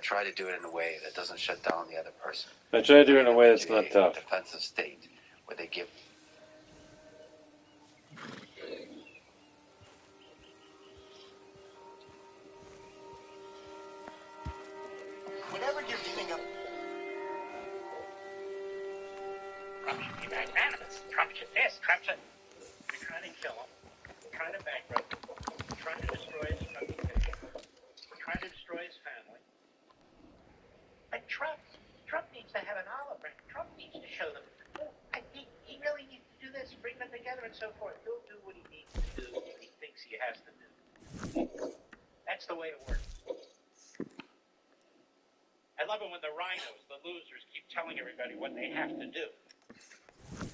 I try to do it in a way that doesn't shut down the other person. I try to do it in a way that's not tough. Defensive state where they give. Whenever you're dealing up. Trump should be magnanimous. Trump should this. Trump should. We're trying to kill him. We're trying to bankrupt him. We're trying to destroy his reputation. We're trying to destroy his family. But Trump needs to have an olive branch. Trump needs to show them. He really needs to do this, bring them together, and so forth. He'll do what he needs to do, what he thinks he has to do. That's the way it works. I love it when the rhinos, the losers, keep telling everybody what they have to do.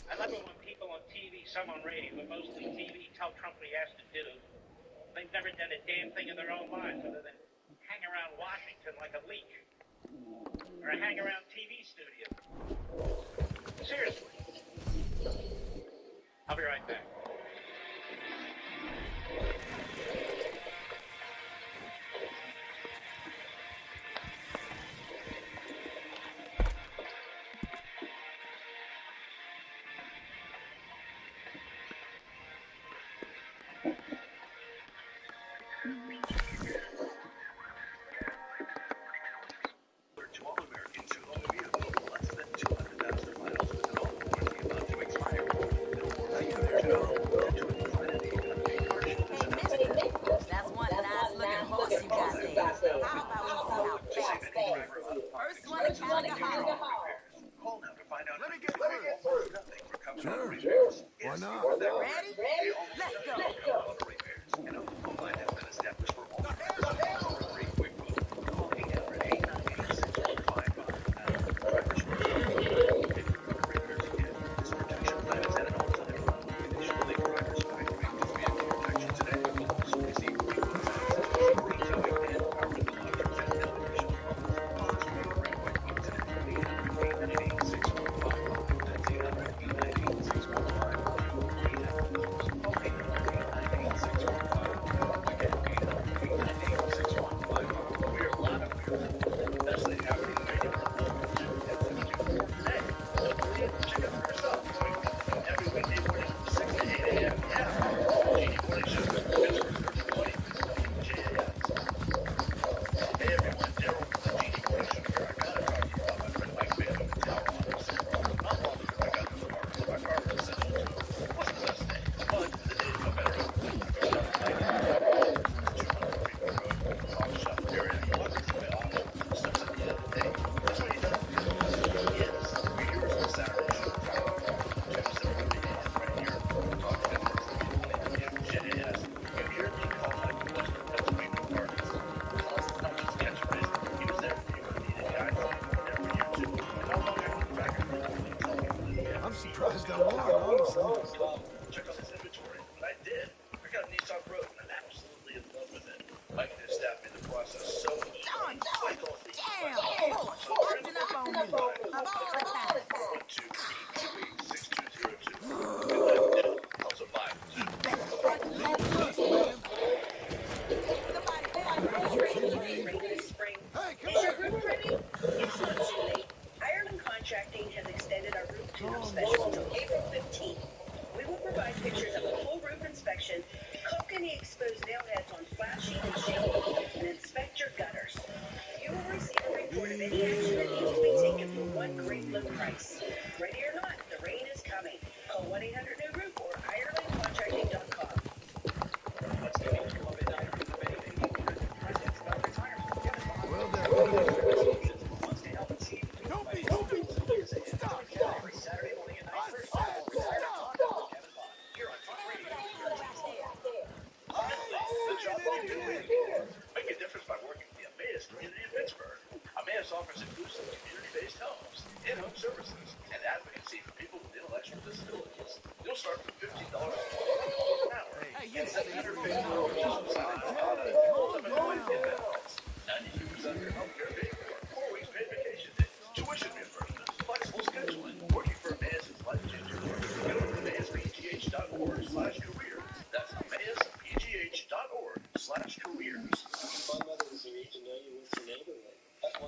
I love it when people on TV, some on radio, but mostly TV, tell Trump what he has to do. They've never done a damn thing in their own lives other than hang around Washington like a leech. Or hang around TV studios. Seriously. I'll be right back. To all Americans who own a vehicle less than 200,000 miles with an old warranty about to expire. No more regular to own and to infinity of a car show. Hey, mister, that's one nice looking horse you got there. How about we see how fast they are? First one to count the hall. Call now to find out. Let me get through. Nothing for customer repairs. Why not? Ready? Let's go. Auto repairs. And a home line has been established for all repairs. For free quick move. Call 800-898-6155. Drivers who are repairs again. This protection plan is at an all-time low. Additionally, drivers find vehicle protection today. Also receive free quotes access to free towing and power of the lockers and television. Call us for a free quick quote today. 800-898-6155. That's 800-898-6155. I'm surprised I won, honestly. Check out this inventory. I did. I got a Nissan Rogue and I'm absolutely in love with it. Mike and his staff made the process so easy. Damn, horse, acting up on me. Of all the time. 1-2-3-2-8-6202. Also mine. Hey, come on. It's not too late. Ireland Contracting has extended our roof tune-up special until April 15th. We will provide pictures of a full roof inspection, caulk any exposed nail heads on flat sheet and shingle, and inspect your gutters. You will receive a report of any action that needs to be taken for one great low price. Ready or not, the rain is coming. Call 1-800-NEW-ROOF or IrelandContracting.com. Well, there. Don't be stupid. Stop. Saturday morning at 9 first. Here on Talk Radio. The job that you've been waiting for. Make a difference by working for the Emmaus community in Pittsburgh. Emmaus offers inclusive community-based homes, in-home services, and advocacy for people with intellectual disabilities. You'll start from $15 an hour. And $750 just for signing on. Ultimate benefits. 92% of your healthcare paid for. 4 weeks paid vacation days. Tuition reimbursement. Flexible scheduling. Working for Emmaus is life-changing work. Go to EmmausPGH.org/careers. That's EmmausPGH.org/careers. My mother was here to know you with your neighborhood. That's why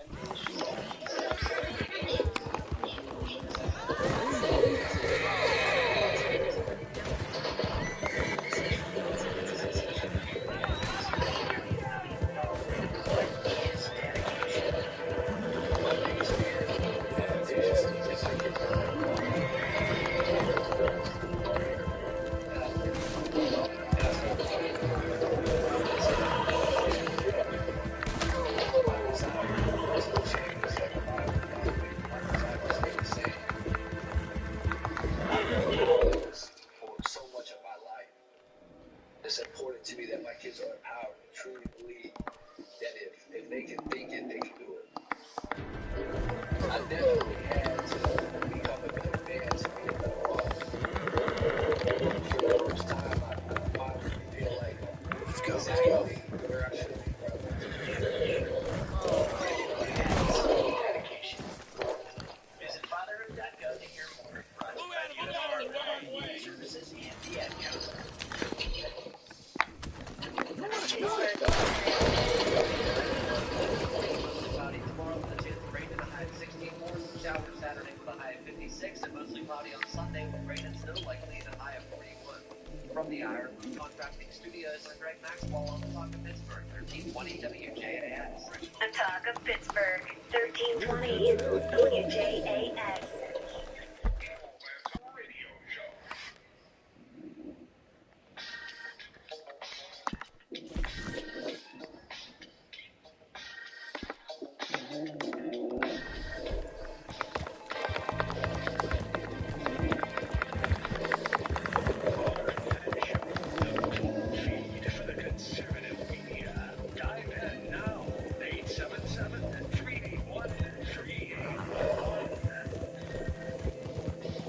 Epilogue of Pittsburgh, 1320 WJAS.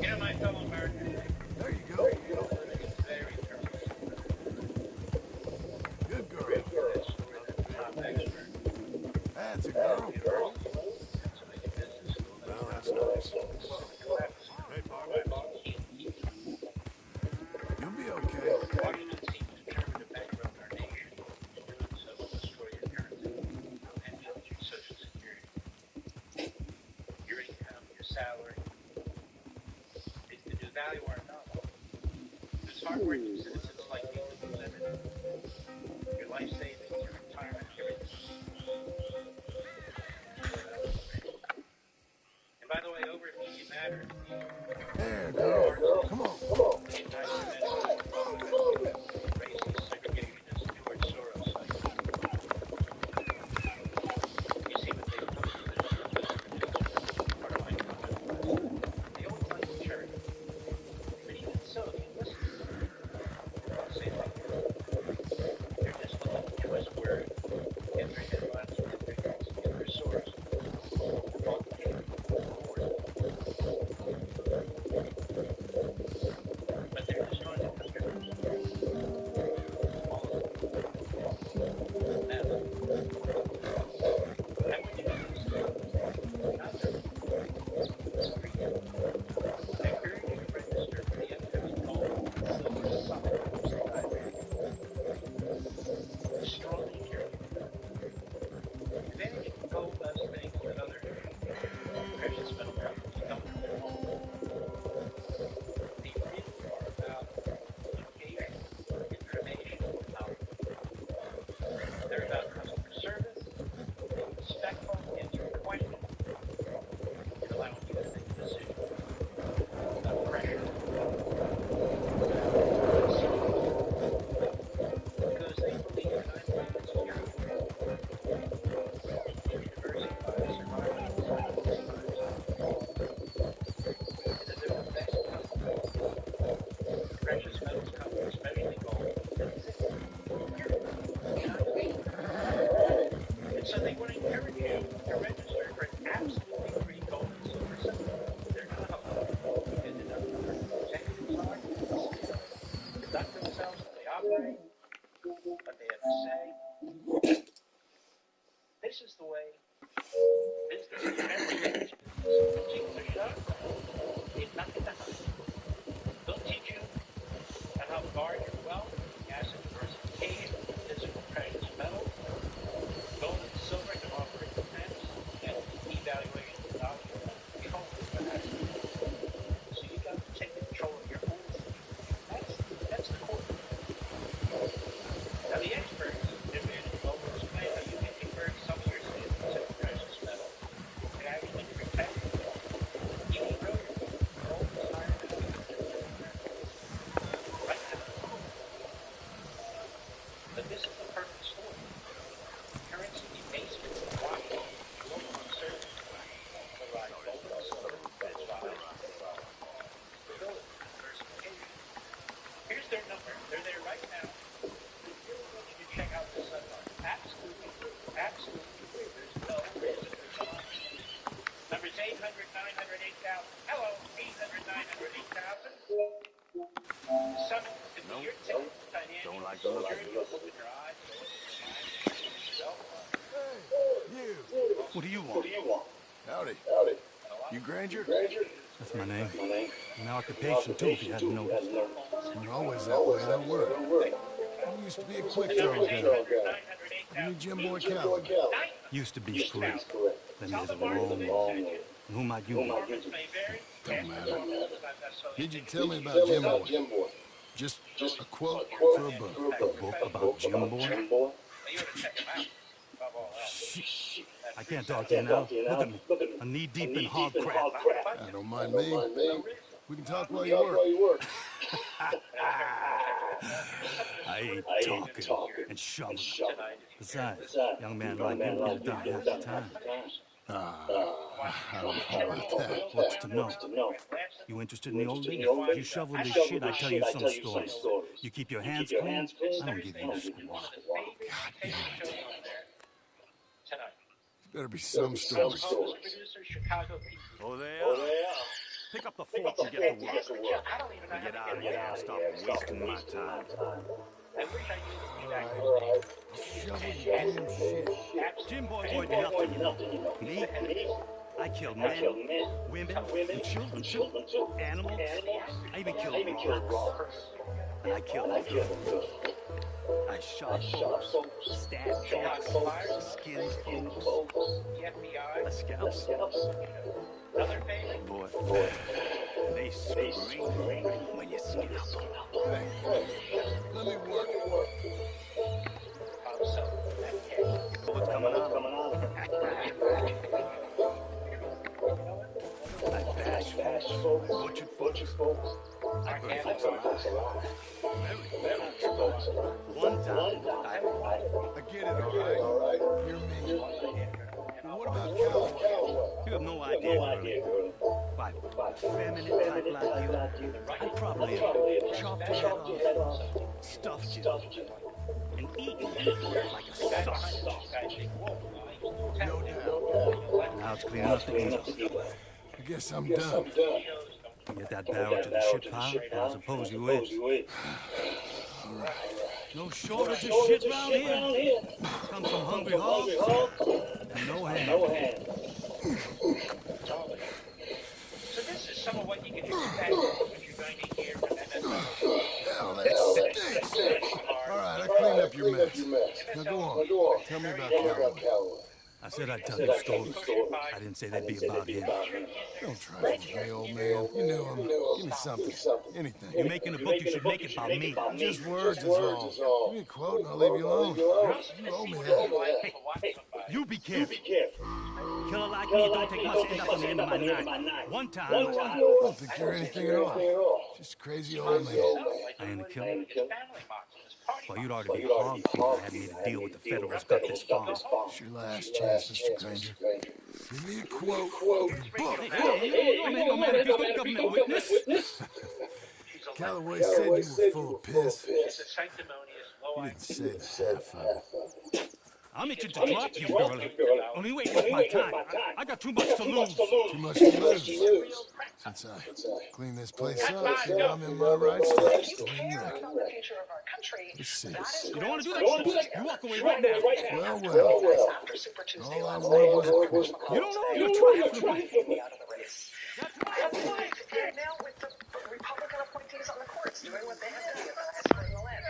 You know, my fellow Americans, There you go. very careful. Good girl. Top expert. That's a girl. Well, that's nice. You'll be okay. Washington seems determined to bankrupt our nation. In doing so, will destroy your currency, pensions, your social security, your income, your salary. It's to devalue our dollar. There's hardworking citizens like you to be limited. Your life savings, your retirement, everything. And by the way, over at Media Matters, There, girl. Come on. the anti-Semitic, racist, segregationist George Soros site. You see what they posted in part of my comment. They always like the church. But even so, if you listen to them, they'll say like this. They're just looking to twist words, get their headlines, get their hits, get their source. But they're destroying the country. All of them. Now, and when you do this, not there. It's free. I encourage you to register for the upcoming Gold Silver Summit Society. Strongly encourage you. Advantage gold does things that other precious metal companies don't do at all. They really are about education, information, knowledge. They're about customer service, being respectful, answering questions, and allowing you to make a decision without pressure. Because they believe that I'm going to secure university by survival and they're the best company, precious metals company, especially gold, that exists here in the United States. And so they want to encourage you to register for an absolutely free gold and silver summit. They're going to help you. Because it doesn't matter who the executives are, conduct themselves, how they operate, what they have to say. This is the way business is generally managed. Secrets are shut. They've nothing to hide. They'll teach you how to guard your wealth, asset diversification, physical precious metals. Gold and silver can offer a defense against the devaluation of the dollar. Control of the asset. So you got to take control of your own situation. That's the core. Now the experts in gold will explain how you can convert some of your savings into precious metals and actually protect you. You can grow your gold is higher than right now. But this is the perfect story. Currency debasement in Washington, global uncertainty, the rise of gold and silver, that's why stability, diversification. Here's their number. They're there right now. We really want you to check out this sunlight. Absolutely free. Absolutely free. There's no reason to come. Numbers 800, 900, 8,000. Hello, 800, 900, 8,000. Summit could be your ticket. Financial security. Open your eyes. Open your mind. Hey, you. What do you want? Howdy. You Granger? That's my name. My occupation, too, if you hadn't noticed. You're always that way, don't worry. You used to be a quick draw guy. You need Jim Boy Coward. Used to be correct. Then there's a wrong. Who might you be? Don't matter. Did you tell me about Jim Boy? Just a quote for a book. A book about Jim Boy? You ought to check him out. Above all else. Shh. I can't talk to you now. Look at me. I'm knee-deep in hog crap. Don't mind me. We can talk while you work. I ain't talking and shoving. Besides, young man like you get it done half the time. I don't know about that. What's to know? You interested in the old days? If you shovel this shit, I tell you some stories. You keep your hands clean, I don't give you a squat. God damn it. Better be some stories. Oh, they are. Pick up the fork and get to work. Get out of here and stop wasting my time. Alright. Shovel your damn shit. Jim Boy wasn't nothing. Me? I killed men, women, and children too. Animals. I even killed rocks. And I killed them. I shot folks, stabbed folks, skinned folks, the scalps. Boy, they scream when you scalp them. Hey, let me work. What's coming on? I bash folks, butchered folks. I burn folks alive. One time, I get it, alright. You're me. But what about Calloway? you have no idea, girl. By a feminine type like you, I'd probably have chopped your head off, stuffed you, and eaten you like a sausage. No doubt. Now it's clean enough to eat. I guess I'm done. Get that barrel to the shit pile, I suppose you is. No shortage of shit round here. Comes from hungry hogs and no hand. So this is some of what you can expect when you're going to hear from Emmet. Hell, that stinks. Alright, I cleaned up your mess. Now go on. Tell me about Calloway. I said I'd tell you stories. I didn't say they'd be about him. Don't try with me, old man. You knew him. Give me something. Anything. You're making a book, you should make it about me. Just words is all. Give me a quote and I'll leave you alone. You owe me that. Hey, you be careful. Killer like me don't take much to end up on the end of my knife. One time, I don't think you're anything at all. Just a crazy old man. I ain't a killer. Well, you'd already be hog fever having me to deal with the Federals got this farm. It's your last chance, Mr. Granger. Give me a quote and a book. No man, if you're a government witness. Calloway said you were full of piss. It's a sanctimonious, You didn't say the half of it. I'm itching to drop you, girl. Only wait, it's my time. I got too much to lose. Too much to lose. Since I clean this place up, yeah, I'm in my right state. If you care about the future of our country, Let's see. that is You don't want to do that? You walk away right now. Well. after Super Tuesday All I last wanted night. was a quote. You don't know? You're trying. Me out of the race. That's right. And now with the Republican appointees on the courts doing what they have done with the highest court in the land, I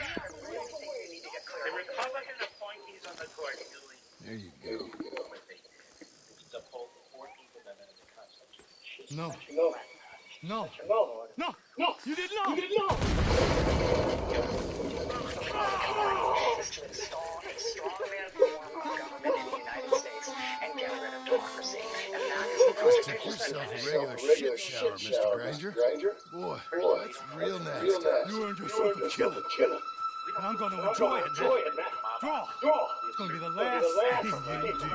really think we need to get clear. the Republican appointees on the court doing There you go. what they did. To uphold the 14th Amendment of the Constitution. No, you didn't know. Is to install a strongman form of government in the United States and get rid of democracy. And that is the Just take yourself a regular shit shower, Mr. Granger. Boy, that's real nasty. You earned yourself a killer. And I'm going to enjoy it, man. Draw. It's going to be the last thing you do.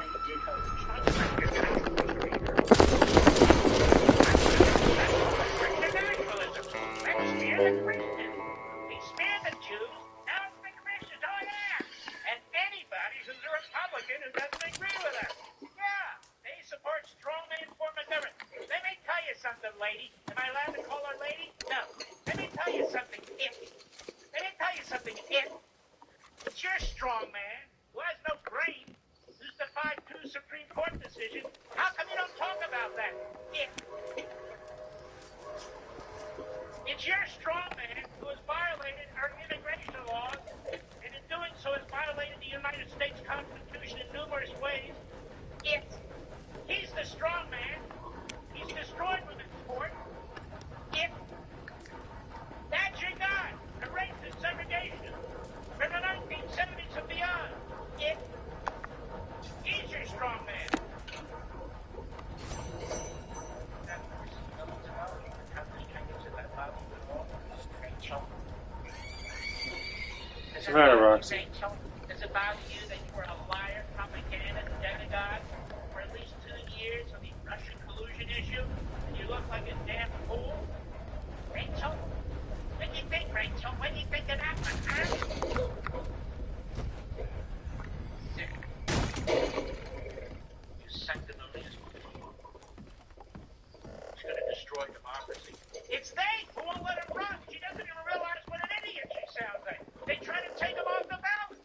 Expand the Jews out of the Christians, oh yeah! And anybody who's a Republican who doesn't agree with us. Yeah, they support strongman form of government. Let me tell you something, lady. Am I allowed to call her lady? No. Let me tell you something, it. It's your strongman who has no brain, who's defied 2 Supreme Court decisions. How come you don't talk about that? It's your strongman who has violated our immigration laws, and in doing so has violated the United States Constitution in numerous ways. He's the strongman. He's destroyed women's sport. matter, Roxy? Rachel, does it bother you that you were a liar, propaganda demagogue for at least 2 years on the Russian collusion issue, and you look like a damn fool? Rachel? What do you think, Rachel? What do you think of that one, huh? Sick. You sanctimonious fool. She's gonna destroy democracy. It's they who won't let him run. She doesn't even realize what an idiot she sounds like. They try to take him off the ballot.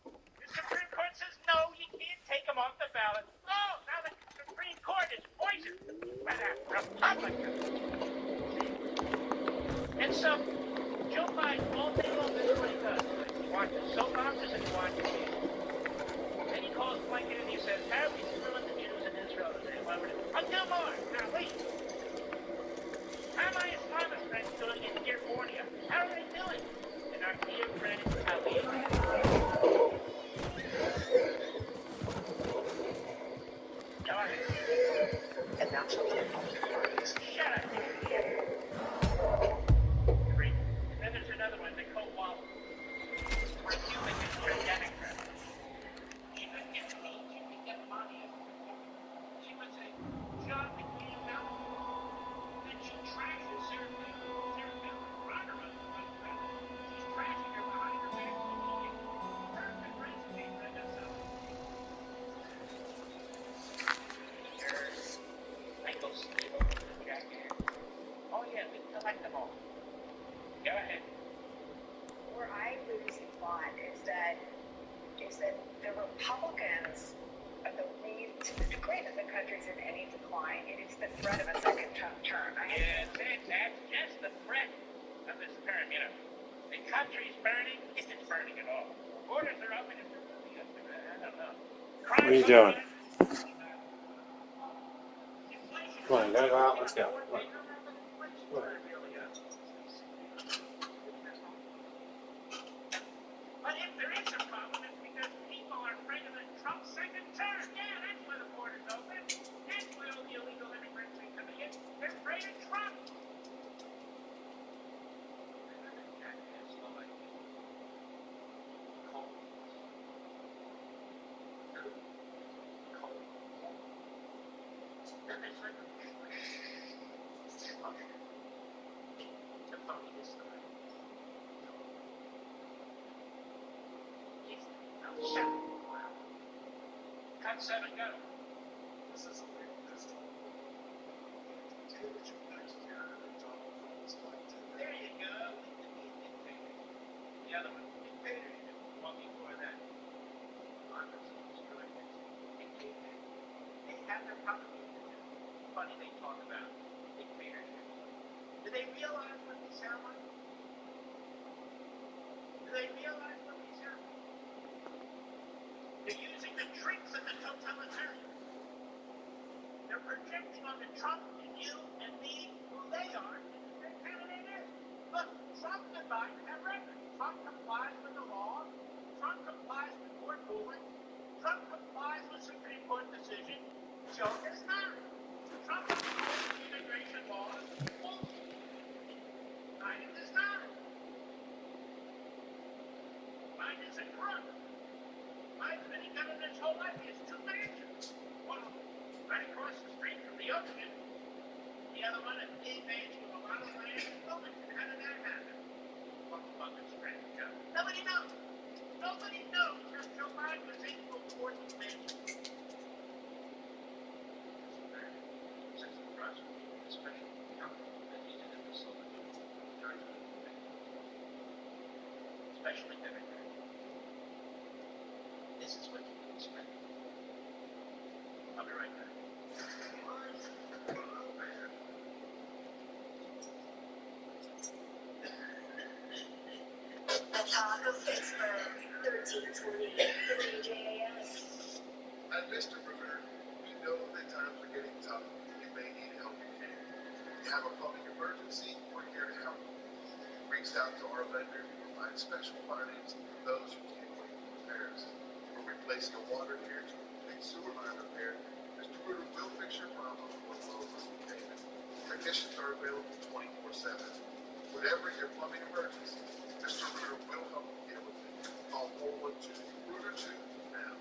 The Supreme Court says, no, you can't take him off the ballot. Oh, now the Supreme Court is poisoned by that Republican. And so, Joe Biden, all day long, that's what he does. He watches soap operas and he watches TV. Then he calls Blinken and he says, how are we screwing the Jews in Israel today? I'll do more. Now, wait. How are my Islamist friends doing in dear Borneo? How are they doing? And our dear friend Ali. Go ahead. And that's what the public parties. Shut up. Great. And then there's another one, Nicole Wallace. Republican or Democrat. She could get paid. She could get money. She would say, John McCain, now. Then she trashes Sarah Palin. Sarah Palin brought her on the Vice President. She's trashing her behind her back. Perfect recipe for herself. Michael Steele, jackass. Oh yeah, we collect them all. Go ahead. Where I lose a lot is that the Republicans are the reason, to the degree that the country's in any decline, it is the threat of a second term. Yeah, that's just the threat of this term, you know. The country's burning, if it's burning at all. Borders are open, if they're really open, I don't know. What are you doing? Come on, you gotta go out. Let's go. Come on. Come on. But if there is a problem, it's because people are afraid of the Trump second term. Yeah, that's why the border's open. That's why all the illegal immigrants are coming in. They're afraid of Trump. Then there's like a the phony this time. Shut up. Cut 7, go. This is a big pistol. There you go. The other one, dictator. One before that. They have their propaganda. Funny they talk about dictatorship. Do they realize what they sound like? Do they realize what they sound like? They're using the tricks of the totalitarian. They're projecting on the Trump and you and me who they are and their candidate is. Look, Trump and Biden have records. Trump complies with the law. Trump complies with court rulings. Trump complies with Supreme Court decisions. Joe does not. Trump complies with immigration laws. Biden does not. Biden is a crook. Biden's been in government his whole life. He has 2 mansions. One right across the street from the ocean. The other one a big mansion with a lot of land and buildings. How did that happen? Fucking strange job. Nobody knows. Nobody knows how Joe Biden was able to afford these mansions. Since the prosecutor, especially the company that needed a facility, especially Democrat. This is what you can expect. I'll be right back. The talk of Pittsburgh, 1320 WJAS. At Mr. Ritter, we know that times are getting tough and you may need help. If you have a plumbing emergency, we're here to help. Reach out to our vendor to provide special financing for those who can't wait for repairs. We're replacing a water heater to a sewer line repair. Mr. Ritter will fix your problem with low monthly payment. Technicians are available 24/7. Whatever your plumbing emergency, Mr. Ritter will help you get Call 412-2 now.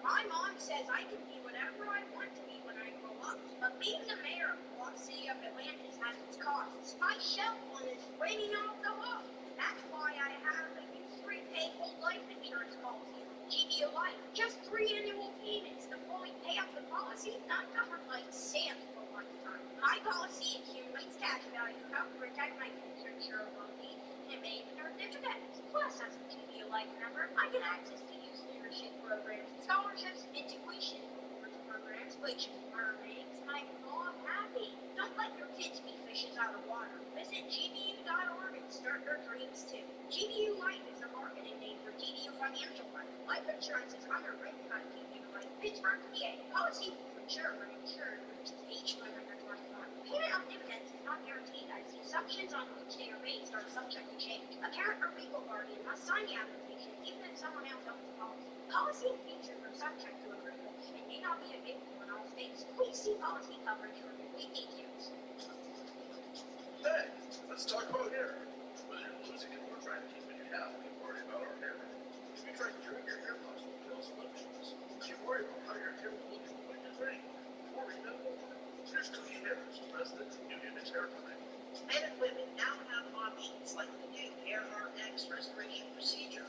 My mom says I can be whatever I want to be when I grow up. But being the mayor of the lost city of Atlantis has its costs. My cell phone is ringing off the hook. That's why I have a use-free pay whole life insurance policy from GBO Life. Just 3 annual payments to fully pay up the policy, not covered like sand for one time. My policy accumulates cash value to help protect my future insurability and may even earn dividends. Plus, as a GBO Life member, I get access to youth leadership programs, scholarships, and tuition programs, which makes my mom happy. Don't let your kids be fishes out of water. Visit GBU.org and start their dreams too. GBU Life is a marketing name for GBU Financial Life. Life insurance is underwritten by GBU Life, Pittsburgh, PA. Policy for insured when insured reaches age 125. Payment on dividends is not guaranteed, as the assumptions on which they are based are subject to change. A parent or legal guardian must sign the application even if someone else owns the policy. Policy and features are subject to approval and may not be available in all states. Please see policy coverage for complete details. Hey, let's talk about hair. Whether you're losing it or trying to keep it, you have to worry about our hair. If you try to drink your hair loss with pills and lotions, you worry about how your hair will look when you're draining. Or remember, here's Cookie Hairs, president of New Image Hair Clinic. Men and women now have options like the new HairRx restoration procedure.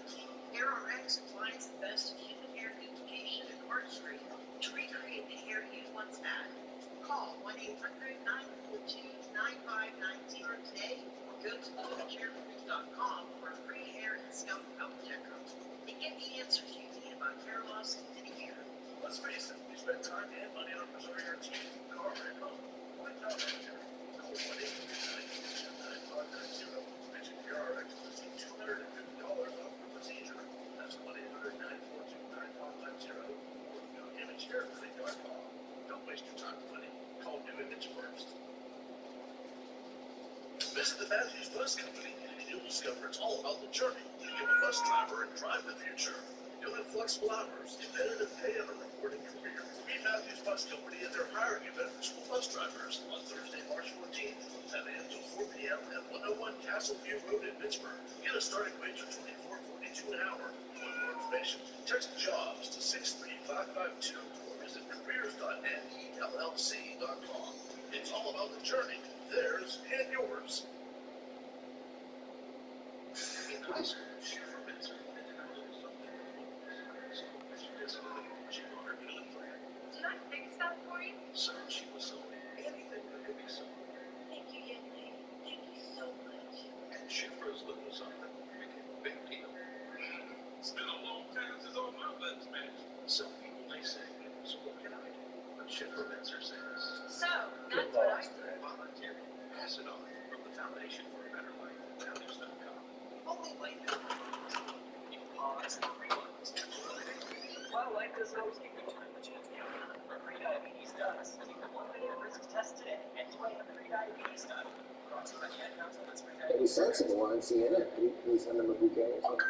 HairRx applies the best of human hair duplication and artistry to recreate the hair you once had. Call 1-800-942-9590 today or go to newhairclinic.com for a free hair and scalp health checkup and get the answers you need about hair loss and thinning hair. Let's face it, we spend time and money on preserving our teeth, car, and home. Why not manager? Call 1-800-942-9590. Mention HairRx to receive $250 off the procedure. That's 1-800-942-9590 or newimagehairdclinic.com. Don't waste your time and money. Call New Image first. Visit the Matthews Bus Company and you'll discover it's all about the journey. Become a bus driver and drive the future. You'll have flexible hours, competitive pay, and a rewarding career. Meet Matthews Bus Company and they're hiring school bus drivers on Thursday, March 14th from 10 a.m. to 4 p.m. at 101 Castle View Road in Pittsburgh. Get a starting wage of $24.42 an hour. For more information, text JOBS to 63552 or visit careers.nellc.com. It's all about the journey, theirs and yours. In high school, she fermented and did a little something. She visited, she brought her healing plan. Did I fix that for you? So she was sold anything that could be sold. Thank you, young lady. Thank you so much. And Shifra's little something became a big deal. It's been a long time since all my buttons matched. Some people may say, so what can I do? But Shifra Menzer says, So, that's what I do. volunteer. Pass it on from the Foundation for a Better Life at values.com. Only life is You pause and rewind. While life doesn't always give you time to chance the outcome, pre-diabetes does. Take the one-minute risk test today and join a pre-diabetes study. Brought to you by the Ad Council on It was sensible on CNN. He sent them a bouquet or something.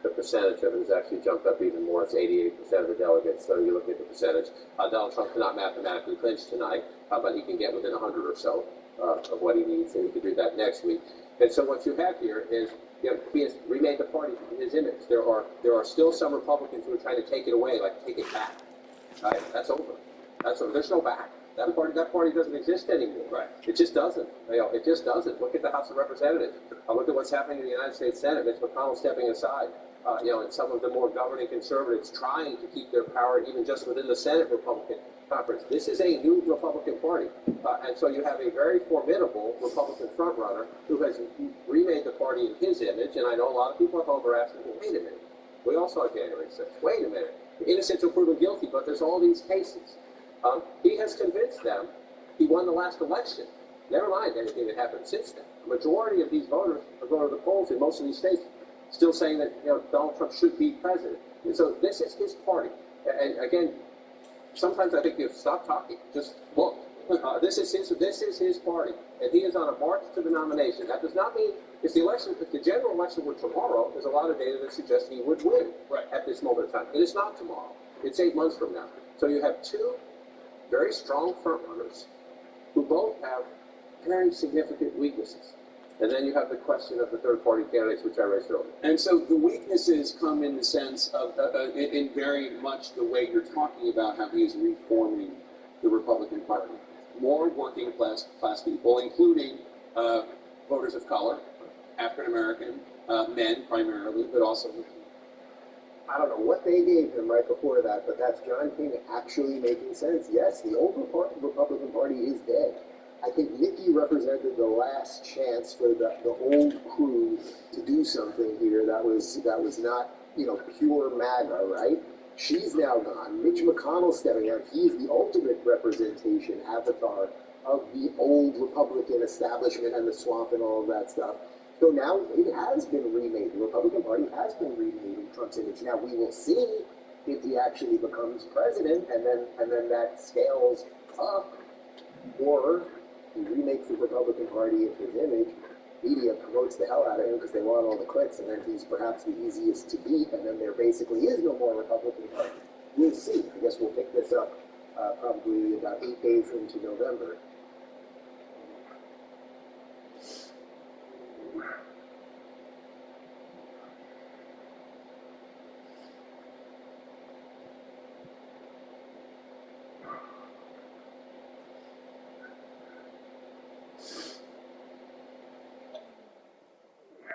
The percentage of it has actually jumped up even more. It's 88% of the delegates. So you look at the percentage. Donald Trump cannot mathematically clinch tonight, but he can get within 100 or so of what he needs, and he can do that next week. And so what you have here is, he has remade the party in his image. There are still some Republicans who are trying to take it away, like take it back. Right? That's over. That's over. There's no back. That party doesn't exist anymore. Right. It just doesn't. It just doesn't. Look at the House of Representatives. Look at what's happening in the United States Senate. Mitch McConnell stepping aside. And some of the more governing conservatives trying to keep their power even just within the Senate Republican conference. This is a new Republican Party. And so you have a very formidable Republican frontrunner who has remade the party in his image. And I know a lot of people at home are asking, well, wait a minute. We all saw January 6th. Wait a minute. Innocent until proven guilty, but there's all these cases. He has convinced them he won the last election. Never mind anything that happened since then. The majority of these voters are going to the polls in most of these states still saying that Donald Trump should be president. And so this is his party. And again, sometimes I think stop talking. Just look. This is his party, and he is on a march to the nomination. That does not mean if the general election were tomorrow, there's a lot of data that suggests he would win at this moment in time. It is not tomorrow. It's 8 months from now. So you have two very strong frontrunners who both have very significant weaknesses. And then you have the question of the third-party candidates, which I raised earlier. And so the weaknesses come in the sense of, in very much the way you're talking about how he is reforming the Republican Party. More working class people, including voters of color, African American, men primarily, but also. I don't know what they gave him right before that, but that's John King actually making sense. Yes, the old Republican Party is dead. I think Nikki represented the last chance for the old crew to do something here that was not, pure MAGA, right? She's now gone. Mitch McConnell stepping out. He's the ultimate representation, avatar of the old Republican establishment and the swamp and all of that stuff. So now it has been remade. The Republican Party has been remade in Trump's image. Now we will see if he actually becomes president, and then that scales up, or he remakes the Republican Party in his image. Media promotes the hell out of him because they want all the clicks, and then he's perhaps the easiest to beat, and then there basically is no more Republican Party. We'll see. I guess we'll pick this up probably about 8 days into November.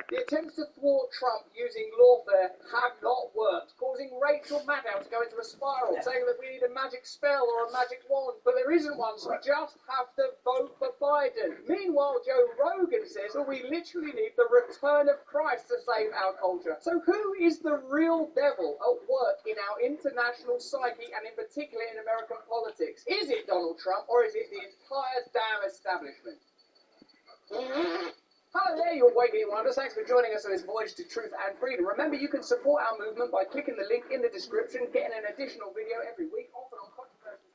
The attempts to thwart Trump using lawfare have not worked, causing Rachel Maddow to go into a spiral, saying that we need a magic spell or a magic wand, but there isn't one, so we just have to vote for Biden. Meanwhile, Joe Rogan says that we literally need the return of Christ to save our culture. So who is the real devil at work in our international psyche, and in particular in American politics? Is it Donald Trump, or is it the entire damn establishment? Hello there, you awakening wonders. Thanks for joining us on this voyage to truth and freedom. Remember, you can support our movement by clicking the link in the description, getting an additional video every week, often on controversial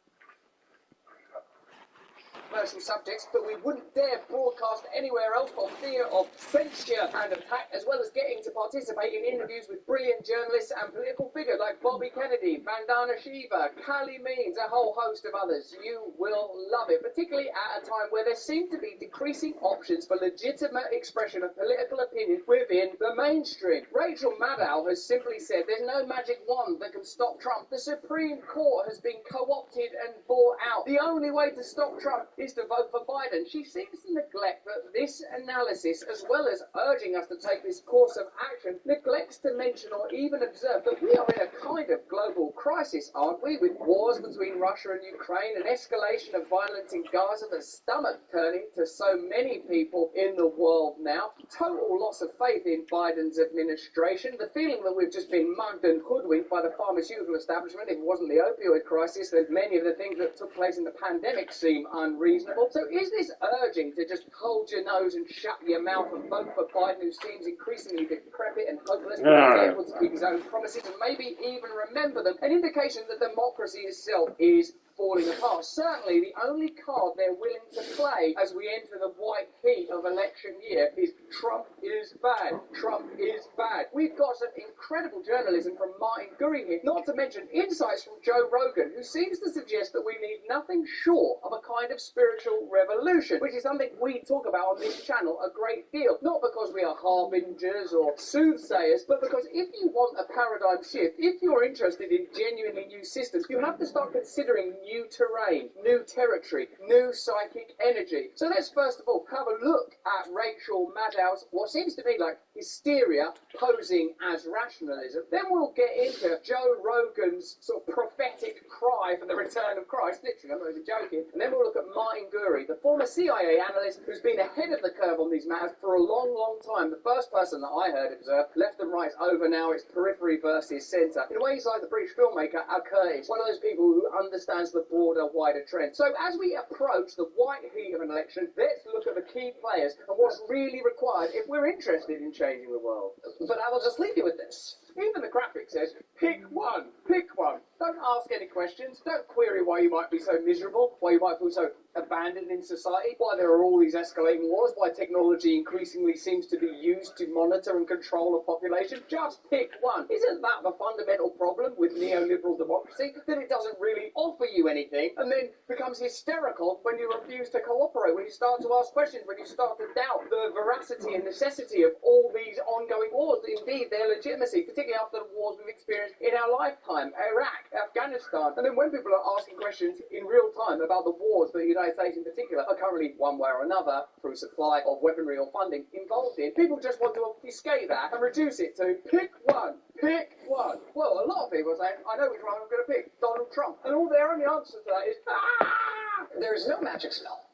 subjects, but we wouldn't dare broadcast anywhere else for fear of censure and attack, as well as getting to participate in interviews with brilliant journalists and political figures like Bobby Kennedy, Vandana Shiva, Kali Means, a whole host of others. You will love it, particularly at a time where there seem to be decreasing options for legitimate expression of political opinion within the mainstream. Rachel Maddow has simply said there's no magic wand that can stop Trump. The Supreme Court has been co-opted and bought out. The only way to stop Trump is to vote for Biden. She seems to neglect that this analysis, as well as urging us to take this course of action, neglects to mention or even observe that we are in a kind of global crisis, aren't we? With wars between Russia and Ukraine, an escalation of violence in Gaza, the stomach turning to so many people in the world now, total loss of faith in Biden's administration, the feeling that we've just been mugged and hoodwinked by the pharmaceutical establishment. If it wasn't the opioid crisis, then many of the things that took place in the pandemic seem unreasonable. So is this urging to just hold your nose and shut your mouth and vote for Biden, who seems increasingly decrepit and hopeless, but unable to keep his own promises and maybe even remember them, an indication that democracy itself is falling apart? Certainly the only card they're willing to play as we enter the white heat of election year is Trump is bad. Trump is bad. We've got some incredible journalism from Martin Gurry here, not to mention insights from Joe Rogan, who seems to suggest that we need nothing short of a kind of spiritual revolution, which is something we talk about on this channel a great deal. Not because we are harbingers or soothsayers, but because if you want a paradigm shift, if you're interested in genuinely new systems, you have to start considering new terrain, new territory, new psychic energy. So let's first of all have a look at Rachel Maddow's, what seems to be like hysteria posing as rationalism. Then we'll get into Joe Rogan's sort of prophetic cry for the return of Christ, literally, I'm not even joking. And then we'll look at Martin Gurry, the former CIA analyst who's been ahead of the curve on these matters for a long, long time. The first person that I heard observe, left and right over now, it's periphery versus centre. In a way, he's like the British filmmaker Al Curtis, one of those people who understands the broader, wider trend. So as we approach the white heat of an election, let's look at the key players and what's really required if we're interested in changing the world. But I will just leave you with this. Even the graphic says, pick one, pick one. Don't ask any questions. Don't query why you might be so miserable, why you might feel so abandoned in society, why there are all these escalating wars, why technology increasingly seems to be used to monitor and control a population. Just pick one. Isn't that the fundamental problem with neoliberal democracy? That it doesn't really offer you anything and then becomes hysterical when you refuse to cooperate, when you start to ask questions, when you start to doubt the veracity and necessity of all these ongoing wars, indeed their legitimacy, particularly after the wars we've experienced in our lifetime, Iraq, Afghanistan. And then when people are asking questions in real time about the wars that the United States in particular are currently one way or another, through supply of weaponry or funding, involved in, people just want to escape that and reduce it to pick one. Pick one. Well, a lot of people are saying, I know which one I'm going to pick, Donald Trump. And all their only answer to that is, ah! There's no magic spell.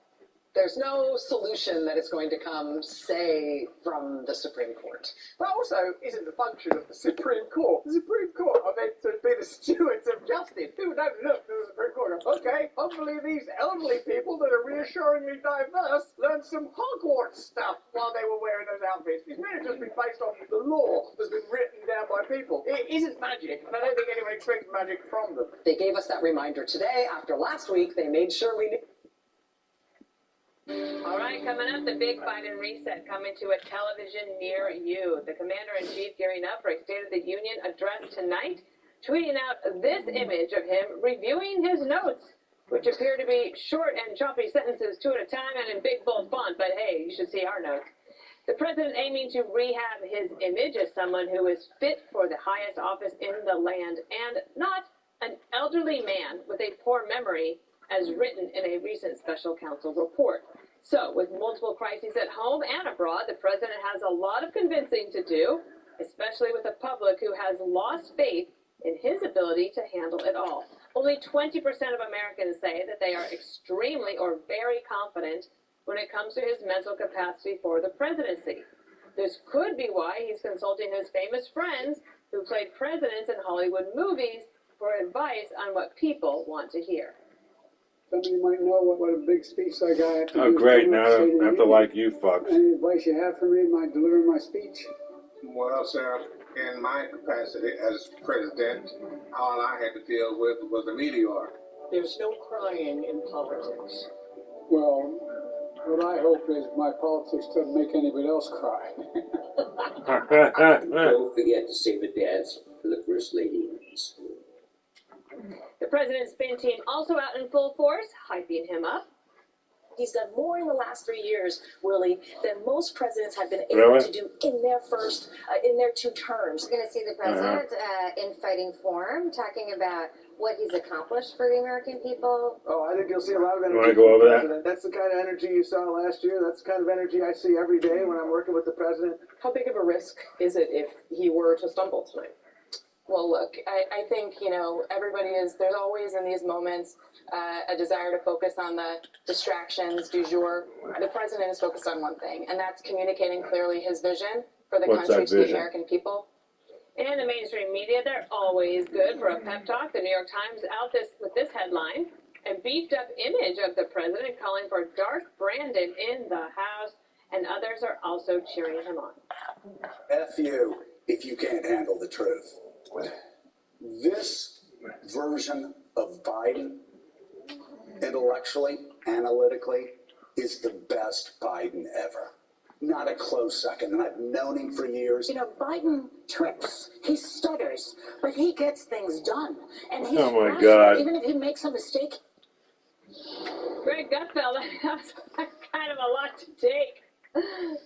There's no solution that is going to come, say, from the Supreme Court. That also isn't the function of the Supreme Court. The Supreme Court are meant to be the stewards of justice. People don't look to the Supreme Court and go, okay, hopefully these elderly people that are reassuringly diverse learned some Hogwarts stuff while they were wearing those outfits. It's meant to just be based on the law that's been written down by people. It isn't magic, and I don't think anyone expects magic from them. They gave us that reminder today. After last week, they made sure we knew. All right, coming up, the big Biden reset coming to a television near you. The commander-in-chief gearing up for a State of the Union address tonight, tweeting out this image of him reviewing his notes, which appear to be short and choppy sentences, two at a time and in big, bold font. But hey, you should see our notes. The president aiming to rehab his image as someone who is fit for the highest office in the land and not an elderly man with a poor memory, as written in a recent special counsel report. So, with multiple crises at home and abroad, the president has a lot of convincing to do, especially with a public who has lost faith in his ability to handle it all. Only 20% of Americans say that they are extremely or very confident when it comes to his mental capacity for the presidency. This could be why he's consulting his famous friends who played presidents in Hollywood movies for advice on what people want to hear. Some of you might know what a big speech that guy had to do. Oh, great. Now I don't have to like you fucks. Any advice you have for me in my delivering my speech? Well, sir, in my capacity as president, all I had to deal with was a meteor. There's no crying in politics. Well, what I hope is my politics doesn't make anybody else cry. Don't forget to save a dance for the First Lady. The president's spin team also out in full force, hyping him up. He's done more in the last 3 years, Willie, than most presidents have been able to do in their two terms. We're going to see the president in fighting form, talking about what he's accomplished for the American people. Oh, I think you'll see a lot of energy. You want to go over that? That's the kind of energy you saw last year. That's the kind of energy I see every day when I'm working with the president. How big of a risk is it if he were to stumble tonight? Well, look, I think, there's always in these moments a desire to focus on the distractions du jour. The president is focused on one thing, and that's communicating clearly his vision for the country to the American people. And the mainstream media, they're always good for a pep talk. The New York Times out with this headline, a beefed up image of the president calling for Dark Brandon in the House, and others are also cheering him on. F you if you can't handle the truth. This version of Biden, intellectually, analytically, is the best Biden ever. Not a close second, and I've known him for years. Biden trips, he stutters, but he gets things done. And he's God. Even if he makes a mistake. Greg Gutfeld, that's kind of a lot to take.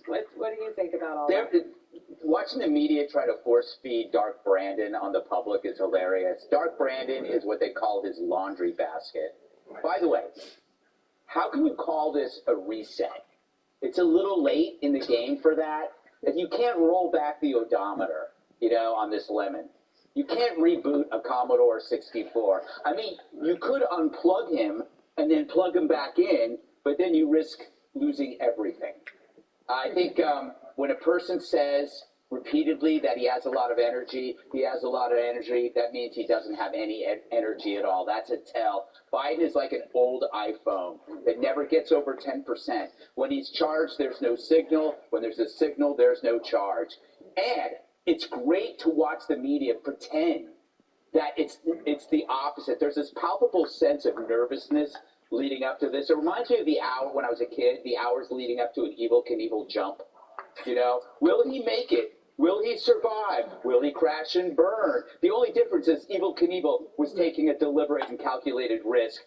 What do you think about all that? Watching the media try to force feed Dark Brandon on the public is hilarious. Dark Brandon is what they call his laundry basket. By the way, how can you call this a reset? It's a little late in the game for that. If you can't roll back the odometer, on this lemon, you can't reboot a Commodore 64. I mean, you could unplug him and then plug him back in, but then you risk losing everything. I think when a person says repeatedly that he has a lot of energy, that means he doesn't have any energy at all. That's a tell. Biden is like an old iPhone that never gets over 10%. When he's charged, there's no signal. When there's a signal, there's no charge. And it's great to watch the media pretend that it's the opposite. There's this palpable sense of nervousness leading up to this. It reminds me of the hour when I was a kid, the hours leading up to an Evel Knievel jump. You know, will he make it? Will he survive? Will he crash and burn? The only difference is Evel Knievel was taking a deliberate and calculated risk.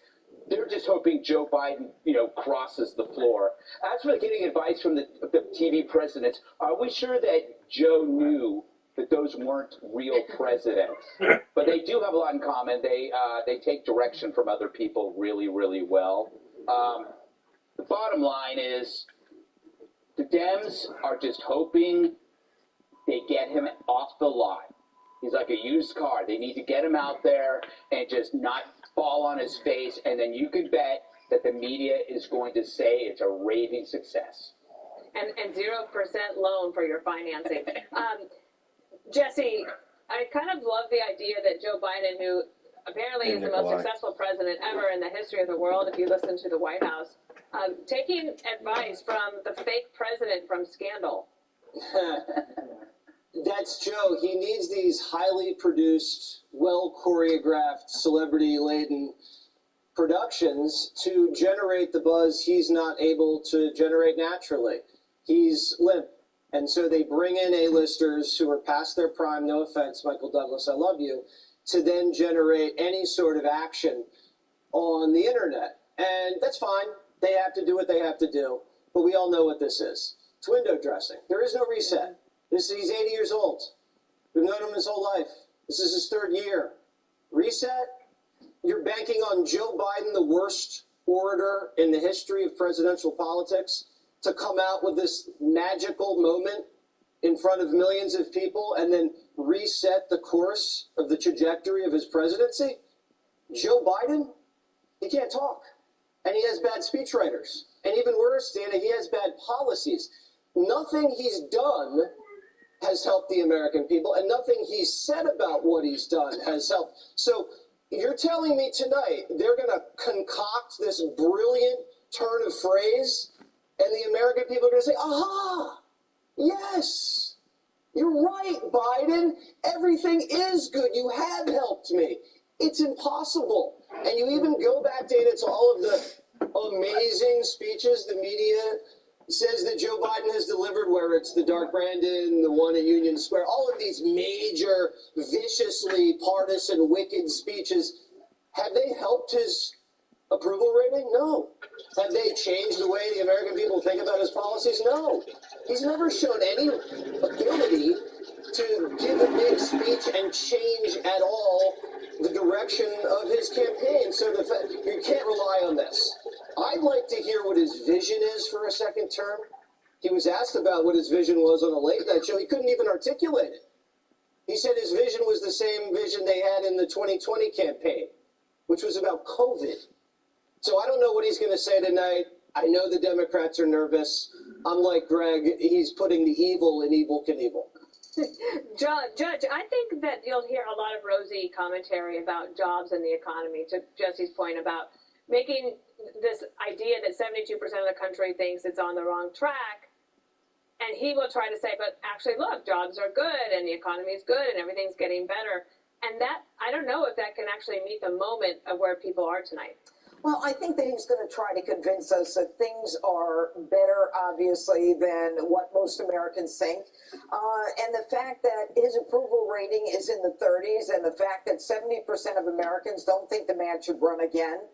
They're just hoping Joe Biden, crosses the floor. As for getting advice from the TV presidents, are we sure that Joe knew that those weren't real presidents? But they do have a lot in common. They take direction from other people really, really well. The bottom line is the Dems are just hoping they get him off the lot. He's like a used car. They need to get him out there and just not fall on his face, and then you can bet that the media is going to say it's a raving success. And 0% loan for your financing. Jesse, I kind of love the idea that Joe Biden, who apparently is the most successful president ever in the history of the world, if you listen to the White House, taking advice from the fake president from Scandal. That's Joe. He needs these highly produced, well-choreographed, celebrity-laden productions to generate the buzz he's not able to generate naturally. He's limp. And so they bring in A-listers who are past their prime, no offense, Michael Douglas, I love you, to then generate any sort of action on the internet. And that's fine. They have to do what they have to do. But we all know what this is. It's window dressing. There is no reset. He's 80 years old. We've known him his whole life. This is his third year. Reset? You're banking on Joe Biden, the worst orator in the history of presidential politics, to come out with this magical moment in front of millions of people and then reset the course of the trajectory of his presidency? Joe Biden, he can't talk. And he has bad speechwriters. And even worse, Dana, he has bad policies. Nothing he's done has helped the American people, and nothing he's said about what he's done has helped. So you're telling me tonight they're going to concoct this brilliant turn of phrase, and the American people are going to say, aha, yes, you're right, Biden. Everything is good. You have helped me. It's impossible. And you even go back, Dana, to all of the amazing speeches the media says that Joe Biden has delivered, where it's the Dark Brandon, the one at Union Square, all of these major, viciously partisan, wicked speeches. Have they helped his approval rating? No. Have they changed the way the American people think about his policies? No. He's never shown any ability to give a big speech and change at all the direction of his campaign. So you can't rely on this. I'd like to hear what his vision is for a second term. He was asked about what his vision was on a late night show. He couldn't even articulate it. He said his vision was the same vision they had in the 2020 campaign, which was about COVID. So I don't know what he's going to say tonight. I know the Democrats are nervous. I'm like Greg. He's putting the evil in Evel Knievel. Judge, I think that you'll hear a lot of rosy commentary about jobs and the economy, to Jesse's point about making this idea that 72% of the country thinks it's on the wrong track. And he will try to say, but actually, look, jobs are good and the economy is good and everything's getting better. And that, I don't know if that can actually meet the moment of where people are tonight. Well, I think that he's going to try to convince us that things are better, obviously, than what most Americans think. And the fact that his approval rating is in the 30s and the fact that 70% of Americans don't think the man should run again.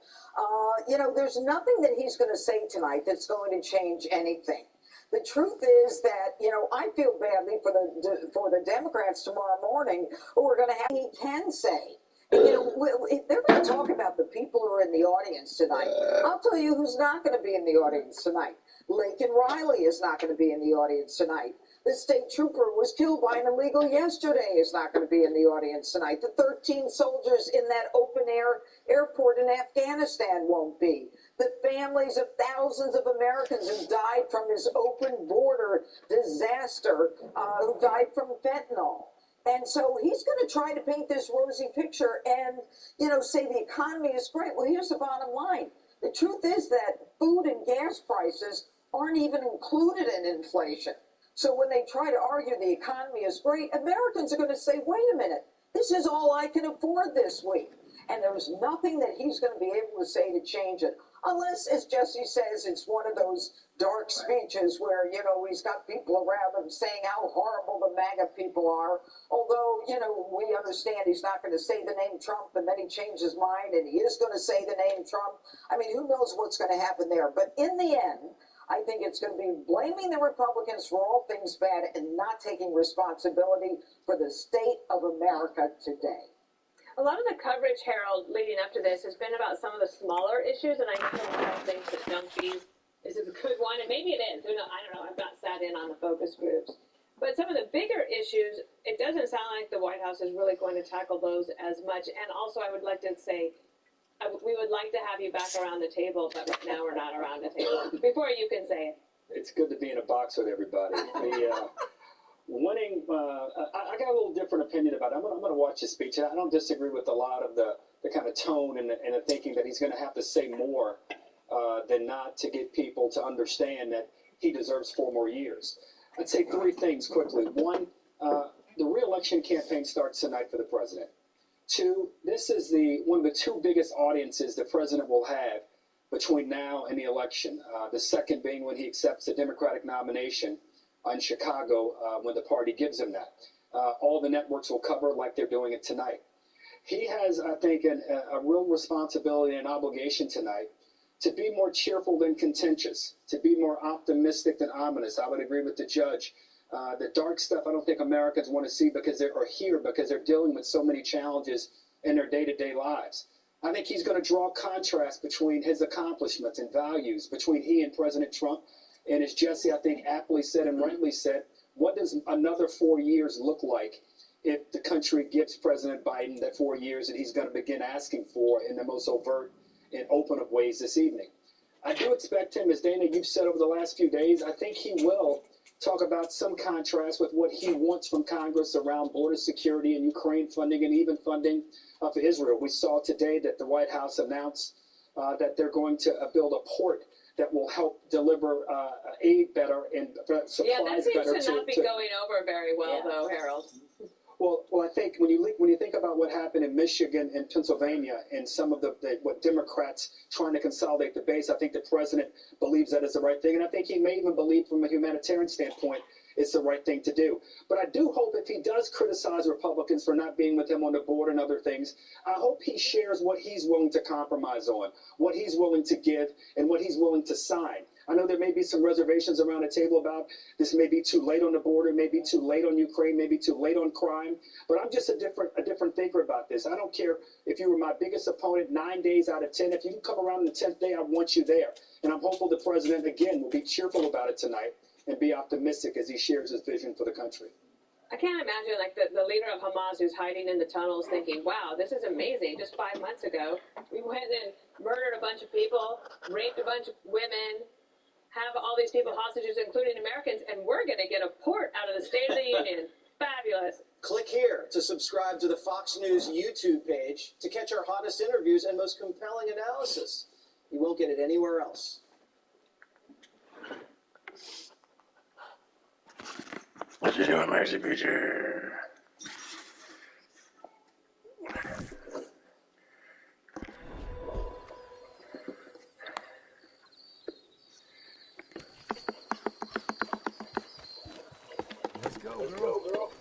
There's nothing that he's going to say tonight that's going to change anything. The truth is that, I feel badly for the Democrats tomorrow morning who are going to have, he can say. If they're going to talk about the people who are in the audience tonight, I'll tell you who's not going to be in the audience tonight. Lincoln Riley is not going to be in the audience tonight. The state trooper who was killed by an illegal yesterday is not going to be in the audience tonight. The 13 soldiers in that open-air airport in Afghanistan won't be. The families of thousands of Americans who died from this open border disaster, who died from fentanyl. And so he's going to try to paint this rosy picture and, say the economy is great. Well, here's the bottom line. The truth is that food and gas prices aren't even included in inflation. So when they try to argue the economy is great, Americans are going to say, wait a minute, this is all I can afford this week. And there's nothing that he's going to be able to say to change it. Unless, as Jesse says, it's one of those dark speeches where, you know, he's got people around him saying how horrible the MAGA people are. Although, you know, we understand he's not going to say the name Trump and then he changed his mind and he is going to say the name Trump. I mean, who knows what's going to happen there. But in the end, I think it's going to be blaming the Republicans for all things bad and not taking responsibility for the state of America today. A lot of the coverage, Harold, leading up to this has been about some of the smaller issues, and I know someone thinks that junk fees is a good one, and maybe it is. I don't know. I've not sat in on the focus groups. But some of the bigger issues, it doesn't sound like the White House is really going to tackle those as much. And also, I would like to say, we would like to have you back around the table, but right now we're not around the table. Before you can say it. It's good to be in a box with everybody. Winning, I got a little different opinion about it. I'm going to watch his speech. I don't disagree with a lot of the kind of tone and the thinking that he's going to have to say more than not to get people to understand that he deserves 4 more years. I'd say 3 things quickly. 1, the re-election campaign starts tonight for the president. 2, this is one of the 2 biggest audiences the president will have between now and the election. The second being when he accepts the Democratic nomination in Chicago when the party gives him that. All the networks will cover like they're doing it tonight. He has, I think, a real responsibility and obligation tonight to be more cheerful than contentious, to be more optimistic than ominous. I would agree with the judge. The dark stuff I don't think Americans want to see because they're here, because they're dealing with so many challenges in their day-to-day lives. I think he's going to draw contrast between his accomplishments and values, between he and President Trump. And as Jesse, I think, aptly said and rightly said, what does another 4 years look like if the country gives President Biden that 4 years that he's going to begin asking for in the most overt and open of ways this evening? I do expect him, as Dana, you've said over the last few days, I think he will talk about some contrast with what he wants from Congress around border security and Ukraine funding and even funding for Israel. We saw today that the White House announced that they're going to build a port that will help deliver aid better and supplies better. Yeah, that seems to not be going over very well, though, Harold. Well, I think when you think about what happened in Michigan and Pennsylvania and some of what Democrats trying to consolidate the base, I think the president believes that is the right thing, and I think he may even believe from a humanitarian standpoint it's the right thing to do. But I do hope if he does criticize Republicans for not being with him on the board and other things, I hope he shares what he's willing to compromise on, what he's willing to give, and what he's willing to sign. I know there may be some reservations around the table about this may be too late on the border, maybe too late on Ukraine, maybe too late on crime, but I'm just a different thinker about this. I don't care if you were my biggest opponent 9 days out of 10. If you can come around the 10th day, I want you there. And I'm hopeful the president, again, will be cheerful about it tonight and be optimistic as he shares his vision for the country. I can't imagine, like, the leader of Hamas who's hiding in the tunnels thinking, wow, this is amazing. Just 5 months ago, we went and murdered a bunch of people, raped a bunch of women, have all these people hostages, including Americans, and we're going to get a port out of the State of the Union. Fabulous. Click here to subscribe to the Fox News YouTube page to catch our hottest interviews and most compelling analysis. You won't get it anywhere else. What you doing, Mercy Preacher? Let's go, girl.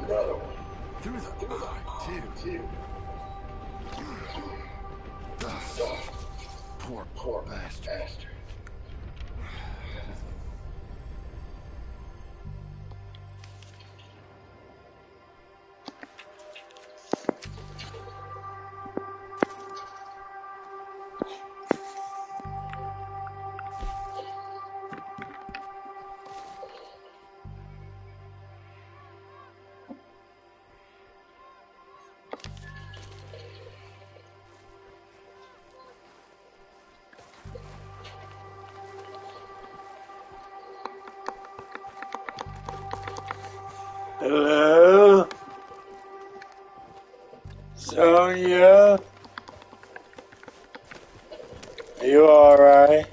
Through the eye, too. Poor bastard. Hello? Sonia? Are you alright?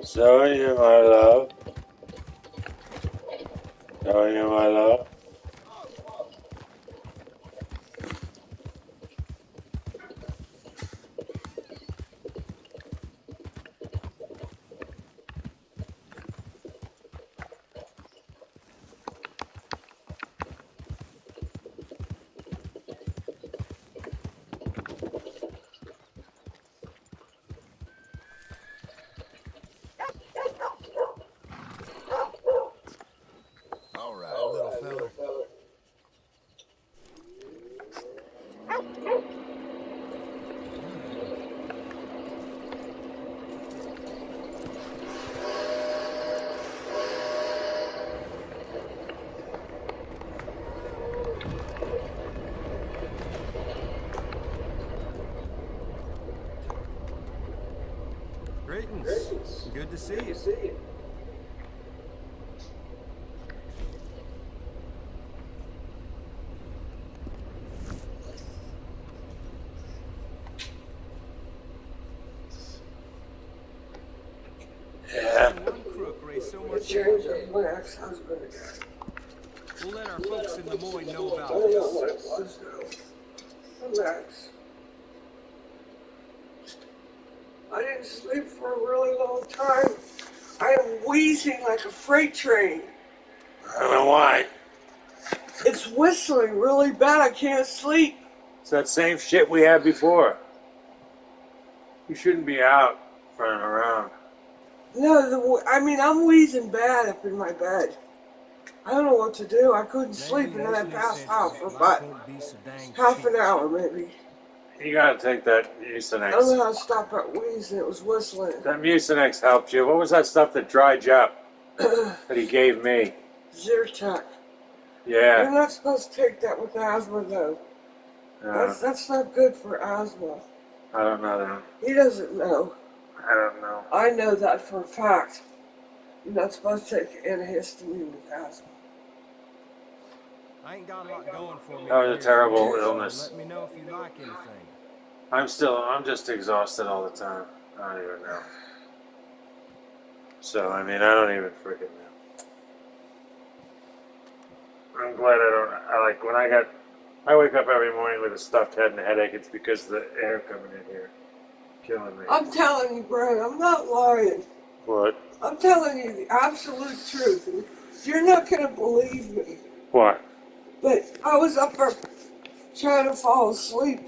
Sonia, my love? Sonia, my love? Alright, little fella. Greetings. Good to see you. Yeah. One crook raised so much James money. is my ex-husband again. We'll let our folks in the Moines know I about don't know what this. it was now. Relax. I didn't sleep for a really long time. I am wheezing like a freight train. I don't know why. It's whistling really bad. I can't sleep. It's that same shit we had before. You shouldn't be out running around. No, I'm wheezing bad up in my bed. I don't know what to do. I couldn't sleep and then I passed out for about half an hour maybe. You gotta take that I don't Mucinex. know how to stop that wheezing. It was whistling. That Mucinex helped you. What was that stuff that dried you up that he gave me? Zyrtec. Yeah. You're not supposed to take that with asthma though. That's not good for asthma. I don't know that. He doesn't know. I don't know. I know that for a fact. You're not supposed to take antihistamine with asthma. I ain't got a lot going for me. That was a terrible So illness. let me know if you like anything. I'm just exhausted all the time. I don't even know. So, I don't even freaking know. I'm glad I wake up every morning with a stuffed head and a headache. It's because of the air coming in here. Killing me. I'm telling you, Brian, I'm not lying. What? I'm telling you the absolute truth. You're not going to believe me. What? But I was up there trying to fall asleep,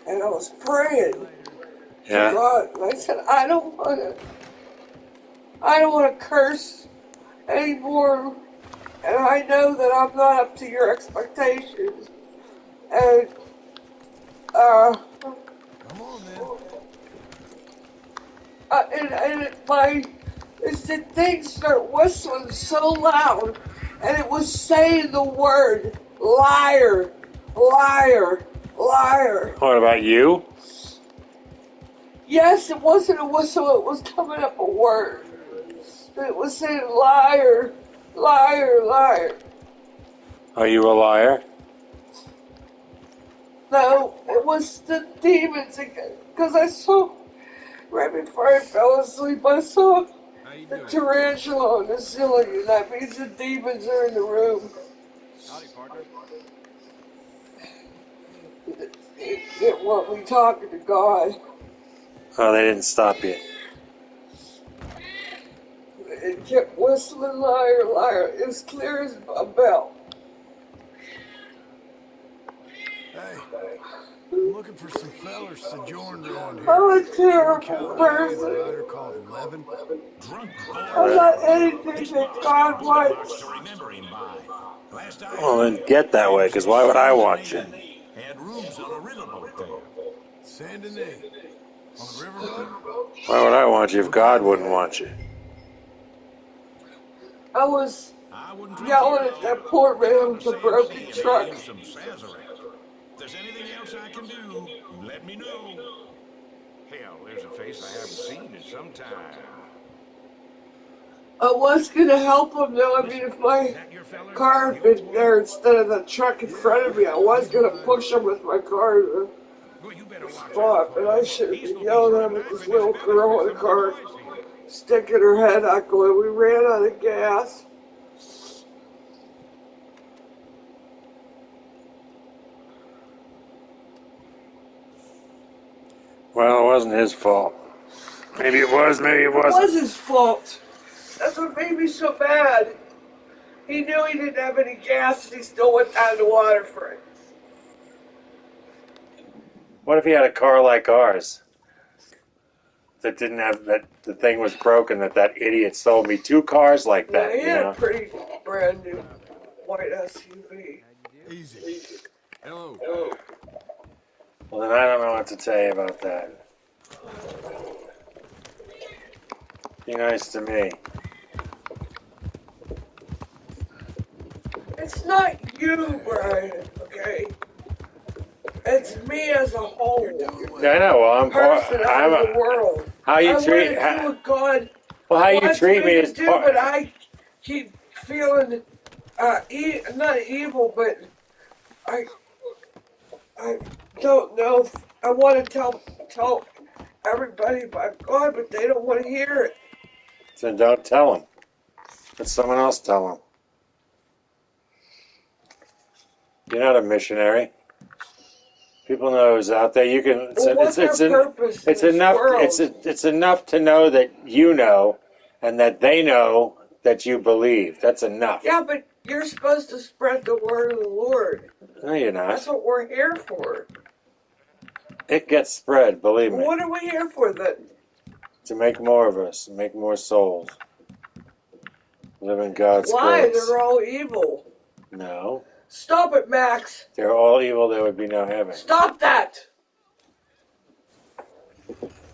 and I was praying to God. And I said, I don't want to curse anymore. And I know that I'm not up to your expectations. And, Come on, then. the thing started whistling so loud, and it was saying the word liar, liar, liar. What about you? Yes, it wasn't a whistle, it was coming up a word. It was saying liar, liar, liar. Are you a liar? No, it was the demons again. Because I saw, right before I fell asleep, I saw the tarantula on the ceiling, and that means the demons are in the room. Howdy, partner. It didn't want me talking to God. Oh, they didn't stop you. It kept whistling, liar, liar, as clear as a bell. Hey, I'm looking for some fellers sojourned around here. I'm a terrible Calloway, the person. writer called Levin. Drunk I'm not anything that God wants. Well, then get that way, because why would I watch it? Had rooms on a riverboat there. Saint Denis. On the riverboat? Why would I watch you if God wouldn't watch it? I was yelling at that poor man with the broken truck. Use some Sazerac. If there's anything else I can do, let me know. Hell, there's a face I haven't seen in some time. I was gonna help him though. I mean, if my car had been there instead of the truck in front of me, I was gonna push him with my car to the spot, but I should have been yelling at him with this little girl in the car, sticking her head out going, we ran out of gas. Well, it wasn't his fault. Maybe it was, maybe it wasn't. It was his fault. That's what made me so mad. He knew he didn't have any gas and he still went down the water for it. What if he had a car like ours that didn't have, that the thing was broken, that idiot sold me 2 cars like that, He you had know? a pretty brand new white SUV. Easy. Hello. Well, then I don't know what to tell you about that. Be nice to me. It's not you, Brian, okay? It's me as a whole. Yeah, I know. Well, I'm part. Person out of the world. How you I treat? want to do what God Well, how you wants treat me to is do, part. but I keep feeling not evil, but I don't know. I want to tell everybody about God, but they don't want to hear it. So don't tell him. Let someone else tell him. You're not a missionary. People know who's out there. You can. It's enough. It's enough to know that you know, and that they know that you believe. That's enough. Yeah, but you're supposed to spread the word of the Lord. No, you're not. That's what we're here for. It gets spread. Believe me. What are we here for then? To make more of us, make more souls. Live in God's Why? grace. They're all evil. No. Stop it, Max. They're all evil, there would be no heaven. Stop that!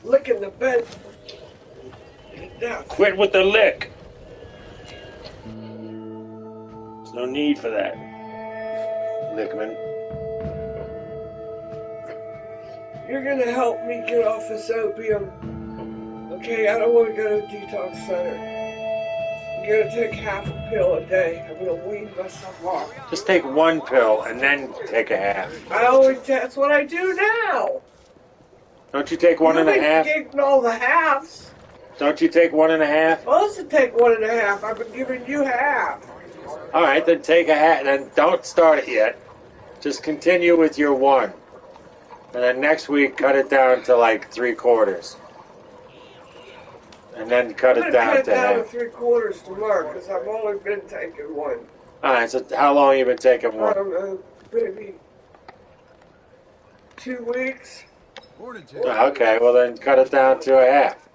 Licking the bed. Quit with the lick! There's no need for that, Lickman. You're gonna help me get off this opium. Okay, I don't want to go to a detox center. I'm gonna take half a pill a day. I'm gonna wean myself off. Just take 1 pill and then take a half. That's what I do now. Don't you take 1 and a half? You've been taking all the halves. Don't you take 1 and a half? I'm supposed to take 1 and a half. I've been giving you half. Alright, then take a half. Then don't start it yet. Just continue with your 1. And then next week, cut it down to like 3/4. And then cut it down to half. I'm going to cut down to 3/4 tomorrow because I've only been taking 1. Alright, so how long have you been taking 1? I don't know, maybe 2 weeks. Okay, well then cut it down to a half.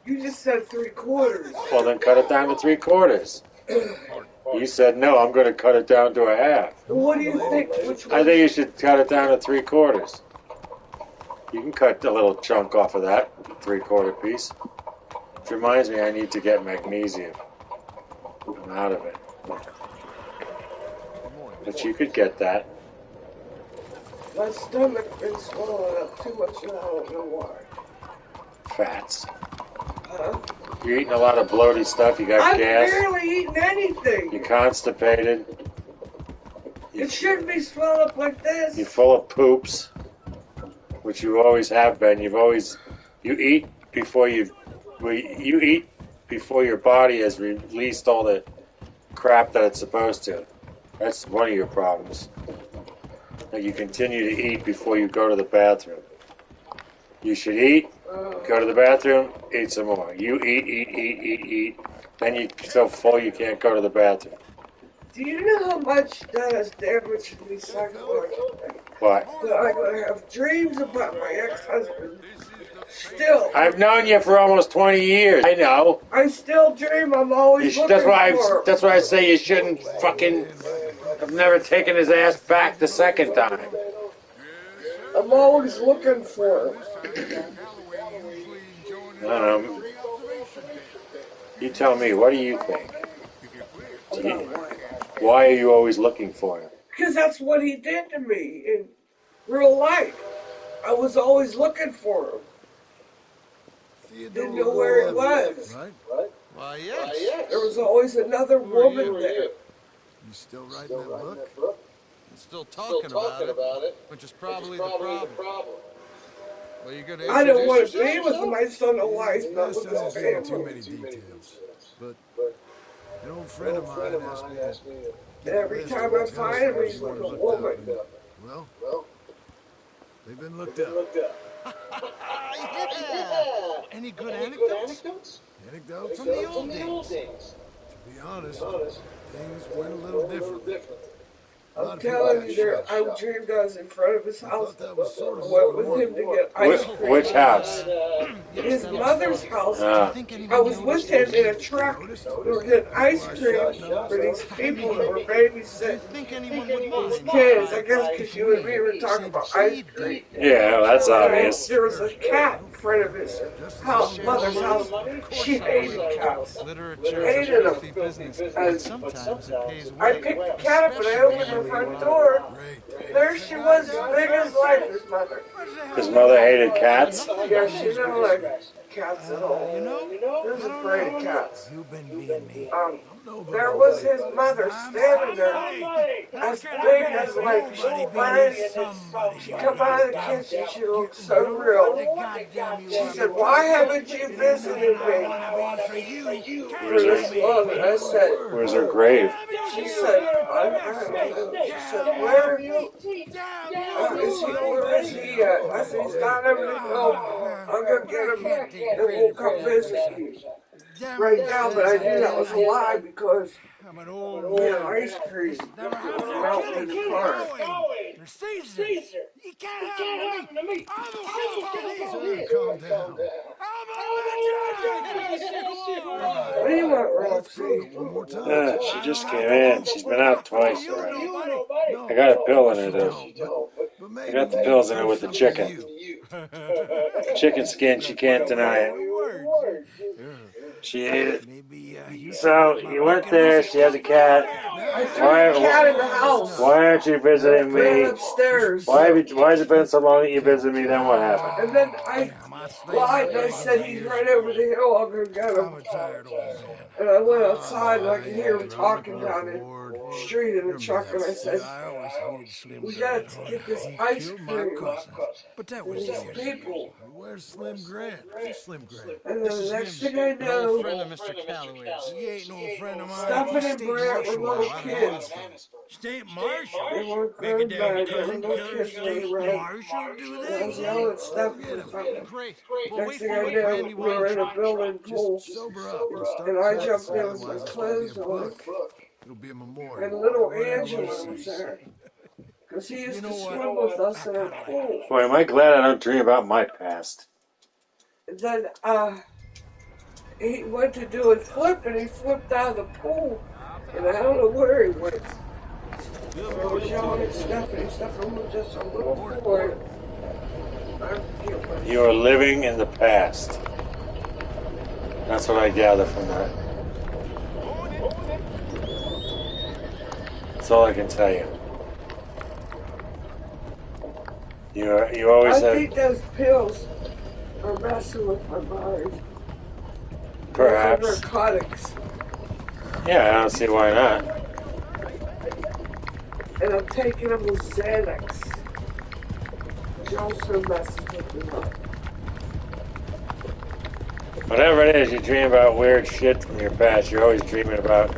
You just said 3/4. Well then cut it down to 3/4. You said no, I'm going to cut it down to a half. What do you think? Which one? I think you should cut it down to 3/4. You can cut a little chunk off of that 3/4 piece. Which reminds me, I need to get magnesium. I'm out of it. But you could get that. My stomach's been swollen up too much and I don't know why. Fats. Huh? You're eating a lot of bloaty stuff. You got gas. I'm barely eating anything. You're constipated. It shouldn't be swelled up like this. You're full of poops, which you always have been. You eat before your body has released all the crap that it's supposed to. That's one of your problems. Like you continue to eat before you go to the bathroom. You should eat, go to the bathroom, eat some more. You eat, Then you're so full you can't go to the bathroom. Do you know how much that has damaged me psychologically? What? That I'm going to have dreams about my ex-husband. Still. I've known you for almost 20 years. I know. I still dream. I'm always looking for him. That's why I say you shouldn't fucking have never taken his ass back the second time. I'm always looking for him. I don't know. You tell me, what do you think? Why are you always looking for him? Because that's what he did to me in real life. I was always looking for him. Didn't know where he was. Right? Why, yes. There was always another woman there. You still writing that book? And still talking about it, which is probably the problem. Well, you're gonna I don't want to be with him. I just don't know why he's not with his too family. many details. But an old friend of mine asked me Every time I find him, he's with a woman. Well, they've been looked up. Yeah. Any good anecdotes? Anecdotes from the old days. To be honest, things went a little different. I'm telling you, there, I dreamed I was in front of his house. I went with him to get ice cream. Which house? His mother's house. I was with him in a truck. We were getting ice cream for these people that were babysitting these kids. I guess because you and me were talking about ice cream. Yeah, that's obvious. There was a cat in front of his house, mother's house. She hated cats. Hated them. And I picked the cat up and I opened the front door. There she was, as big as life, his mother. His mother hated cats? Yeah, she didn't like cats at all. He was afraid of cats. There was his mother standing there, as big as life. She cried. She come out of the kitchen. She looked so real. She said, "Why haven't you visited me for this long?" And I said, "Where's her grave?" She said, "I don't know." She said, "Where are you? Where is he at?" I said, "He's not over the hill. I'm gonna get him, and we'll come visit you right now." But I knew that was a lie because we had ice cream out in the car. Caesar, you can't have him to me. Calm down. What do you want, Roxy? She just came in. She's been out twice already. I got a pill in her, though. I got the pills in her with the chicken. Chicken skin, she can't deny it. She ate it. So, you went there, she had the cat. I threw the cat in the house. Why aren't you visiting me? Upstairs. Why has it been so long that you visited me? Then what happened? And then I lied and I said, "He's right over the hill, I'll go get him." And I went outside and I could hear him talking down the street in the truck, and I said, "We got to get this ice cream." But that was these people. Where's Slim Grant? Who's Slim Grant? And then the next thing I know, Friend of Mr. Calloway's. He ain't no friend of mine. Stephen and Brant were little kids. State Marshal? They weren't Make a good damn bad. They were cousin little killer kids State running around. Marshal do I was this? yelling at Stephen for something. Great. Next thing I know, we were in a building pool, and I jumped in with my clothes on, It'll be a memorial. and little Angela was there, because he used to swim with us in our pool. Boy, am I glad I don't dream about my past. And then he went to do a flip, and he flipped out of the pool, and I don't know where he went. I was yelling at Stephanie. Stephanie was just a little boy. You are living in the past. That's what I gather from that. That's all I can tell you. You always I think those pills are messing with my mind. Perhaps. Those are narcotics. Yeah, I don't see why not. And I'm taking them with Xanax, which also messes with my mind. Whatever it is, you dream about weird shit from your past. You're always dreaming about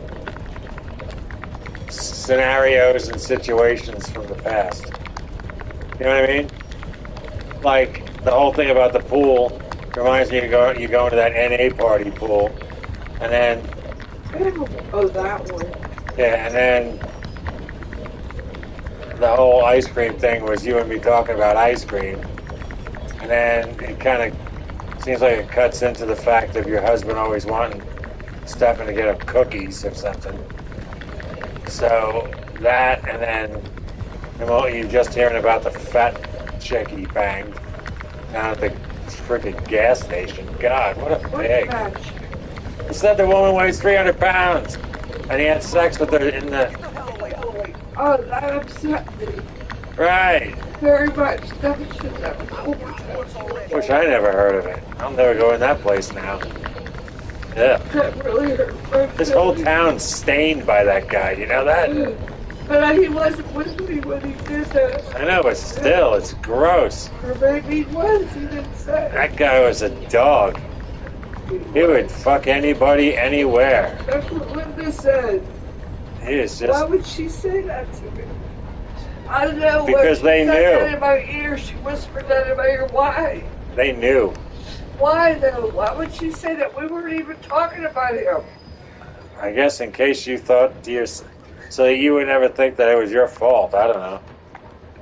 scenarios and situations from the past. You know what I mean? Like the whole thing about the pool reminds me of you going to that NA party pool, And then... Oh, that one. Yeah, and then the whole ice cream thing was you and me talking about ice cream. And then it kind of seems like it cuts into the fact of your husband always wanting Stefan to get him cookies or something. So that, and then you just hearing about the fat chick he banged down at the freaking gas station. God, what a pig. He said the woman weighs 300 pounds, and he had sex with her in the... Oh, that upset me. Right. Very much. That should never Wish I never heard of it. I'll never go in that place now. Yeah. That really hurt. This whole town's stained by that guy, you know that? But he wasn't with me when he did that. I know, but still, it's gross. Or maybe he was, he didn't say. That guy was a dog. He would fuck anybody, anywhere. That's what Linda said. He is just... Why would she say that to me? I don't know. Because they knew. knew. In my ear, she whispered that in my ear. Why? They knew. Why though? Why would she say that? We weren't even talking about him. I guess in case you thought so you would never think that it was your fault. I don't know.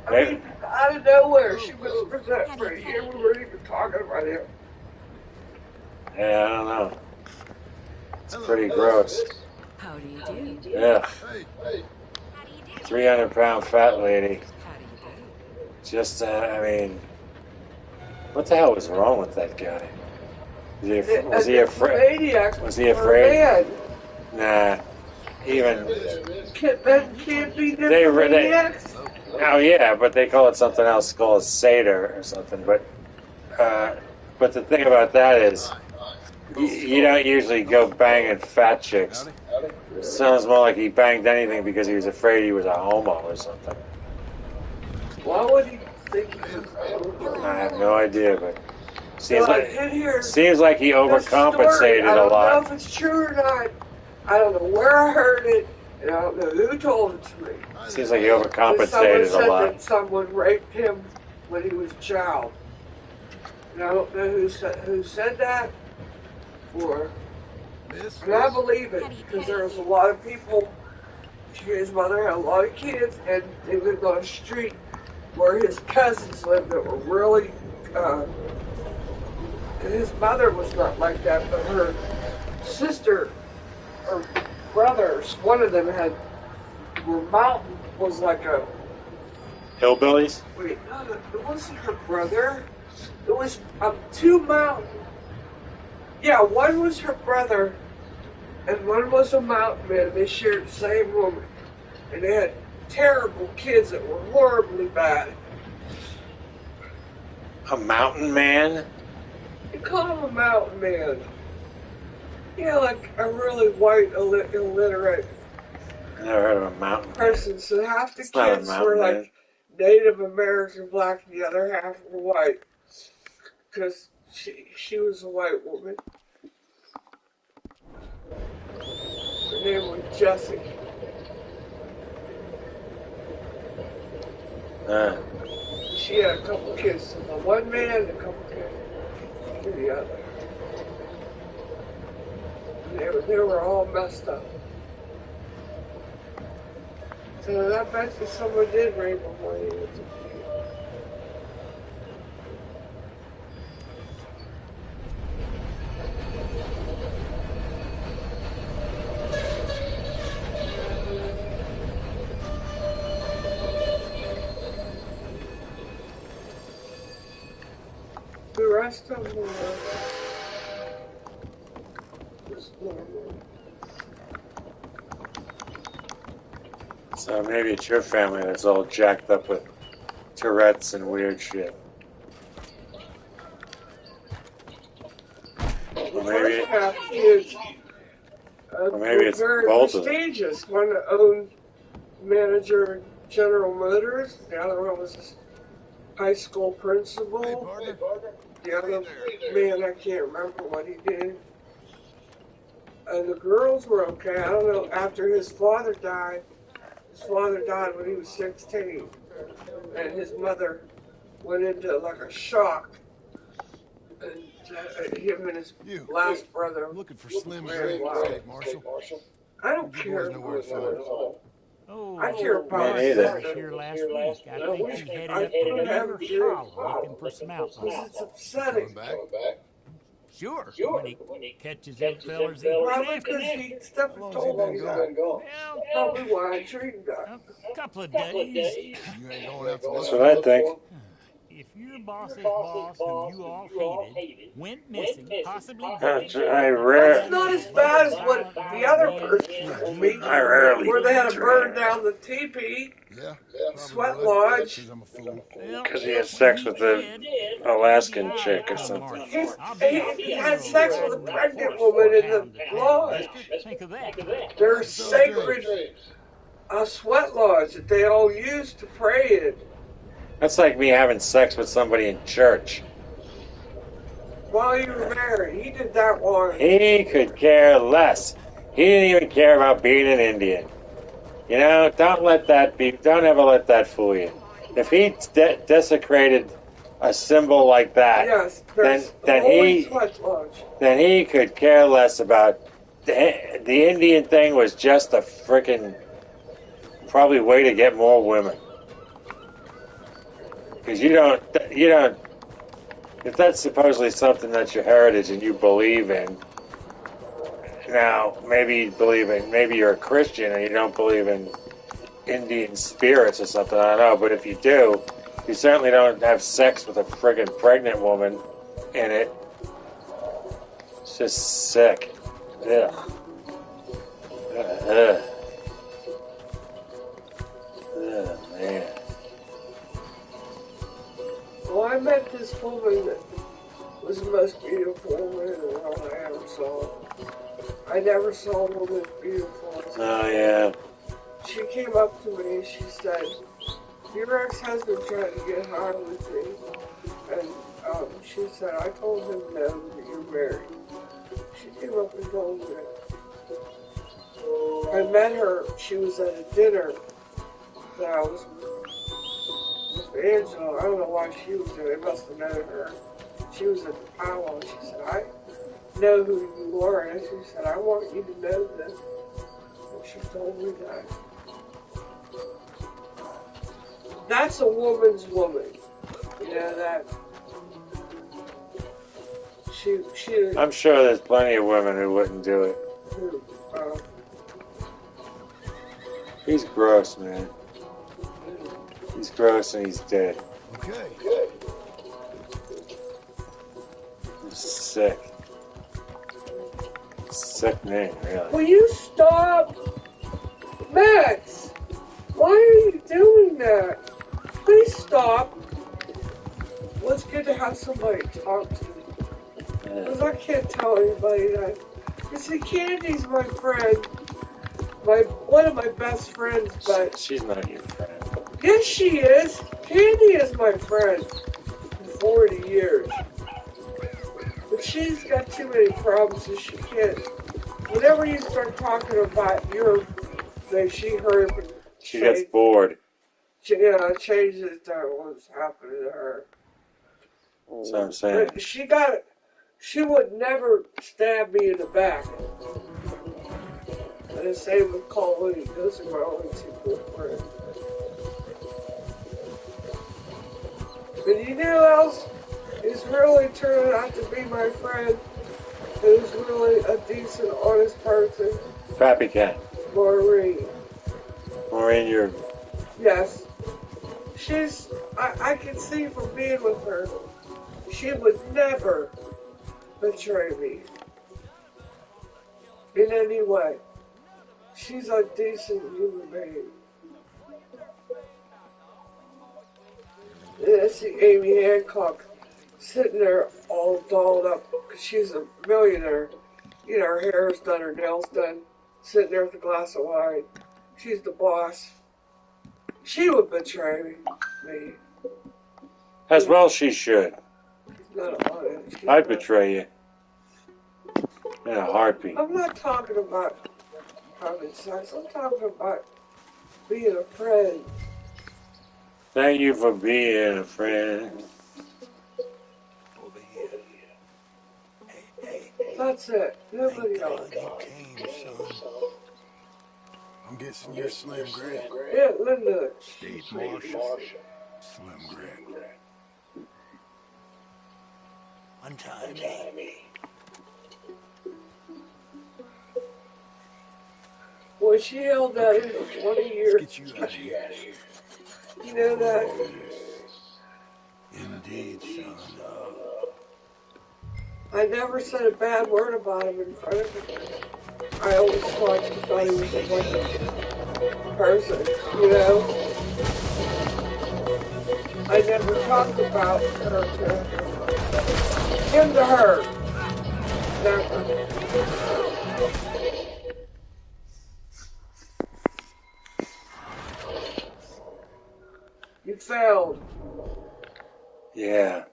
I mean, out of nowhere, she whispered that for a year. We weren't even talking about him. Yeah, I don't know. It's pretty gross. How do you do? Yeah. 300-pound fat lady. Just, I mean, what the hell was wrong with that guy? Was he afraid? Was he afraid? Nah. Even... Men can't be maniacs? Oh, yeah, but they call it something else, called Seder or something. But the thing about that is, you don't usually go banging fat chicks. It sounds more like he banged anything because he was afraid he was a homo or something. Why would he think he was a homo? I have no idea, but seems like he overcompensated a lot. I don't know if it's true or not. I don't know where I heard it, and I don't know who told it to me. Seems like he overcompensated a lot. That someone raped him when he was a child. And I don't know who said that, and I believe it, because there was a lot of people. His mother had a lot of kids, and they lived on a street where his cousins lived that were really, his mother was not like that, but her sister or brothers, one of them was like a... Hillbillies? Wait, no, it wasn't her brother. It was two mountain. Yeah, one was her brother, and one was a mountain man. They shared the same woman. And they had terrible kids that were horribly bad. A mountain man? You call him a mountain man. Yeah, like a really white, illiterate I never heard of a mountain person. So half the It's not a kids mountain were like man. Native American black, and the other half were white. Because she was a white woman. Her name was Jessie. She had a couple kids. So the one man and a couple kids to the other. And they were all messed up. So I bet you someone did rape him when he was a kid. The rest of them were just normal. So maybe it's your family that's all jacked up with Tourette's and weird shit. Or maybe it's very both of them. prestigious. One owned manager at General Motors. The other one was a high school principal. The other man, I can't remember what he did. And the girls were okay. I don't know, after his father died when he was 16. And his mother went into like a shock And him and his last brother. Looking for Slim Grant, State Marshal. I don't You care. boys know where to find him. I care about Me neither. Seth. Here last week, I think he's headed I up to could have Beaver Jerry Hollow looking for some outlaws. It's upsetting. Sure, when he catches them fellers eating Probably after because he Stephen How long's told he me been that. gone? Probably why I treated that. a couple of days. You ain't going out to look That's for what him? I think. If your boss's boss, who you all hated, went missing, possibly I That's not as bad as what the other person told me. rarely Where they had to burn down the teepee, Yeah, sweat lodge. because I'm a fool. Because he had sex with the Alaskan chick or something. He had sex with a pregnant woman in the lodge. Think of that. There's sacred sweat lodge that they all use to pray in. That's like me having sex with somebody in church. While you were married, he did that one. He could care less. He didn't even care about being an Indian. You know, don't ever let that fool you. If he desecrated a symbol like that, Yes, then he could care less about the Indian thing. Was just a freaking probably way to get more women. Because you don't, if that's supposedly something that's your heritage and you believe in, now maybe you're a Christian and you don't believe in Indian spirits or something, I don't know, but if you do, you certainly don't have sex with a friggin' pregnant woman in it. It's just sick. Ugh. Ugh. Oh, man. Well, I met this woman that was the most beautiful woman in the world I ever saw. I never saw a woman as beautiful as her. Oh, yeah. She came up to me and she said, your ex-husband tried to get high with me. And she said, I told him no, that you're married. She came up and told me that. I met her, she was at a dinner that I was with Angela. I don't know why she was there, they must have known her. She was at the powwow and she said, I know who you are. And she said, I want you to know this. And she told me that. That's a woman's woman. You know, that she I'm sure there's plenty of women who wouldn't do it. He's gross, man. He's gross and he's dead. Okay. He's sick. Sick man, really. Will you stop? Max! Why are you doing that? Please stop. Well, it's good to have somebody to talk to. Because I can't tell anybody that. You see, Candy's my friend. One of my best friends, but... She's not your friend. Yes, she is. Candy is my friend. For 40 years. But she's got too many problems, so she can't... Whenever you start talking about your thing, she heard... She gets bored. Changes to what's happening to her. That's what I'm saying. But she would never stab me in the back. And the same with Colleen. Those are my only two good friends. But you know who else is really turning out to be my friend? Who's really a decent, honest person? Pappy Cat. Maureen. Maureen, you're... Yes. I can see from being with her, she would never betray me. In any way. She's a decent human being. And I see Amy Hancock sitting there all dolled up because she's a millionaire. You know, her hair's done, her nails done, sitting there with a glass of wine. She's the boss. She would betray me. As well she should. She's not honest. I'd betray you. In a heartbeat. I'm not talking about having sex. I'm talking about being a friend. Thank you for being a friend. That's it. Nobody Thank else. God you came, son. I'm guessing you're Slim Grant. Yeah, Linda. State Marshal. Slim Grant. Untie me. Well, she held out for 20 years. Let's get you out of here. You know that? Indeed, son. I never said a bad word about him in front of him. I always thought he was a wonderful person, you know? I never talked about her to him to her. Never. You failed. Yeah.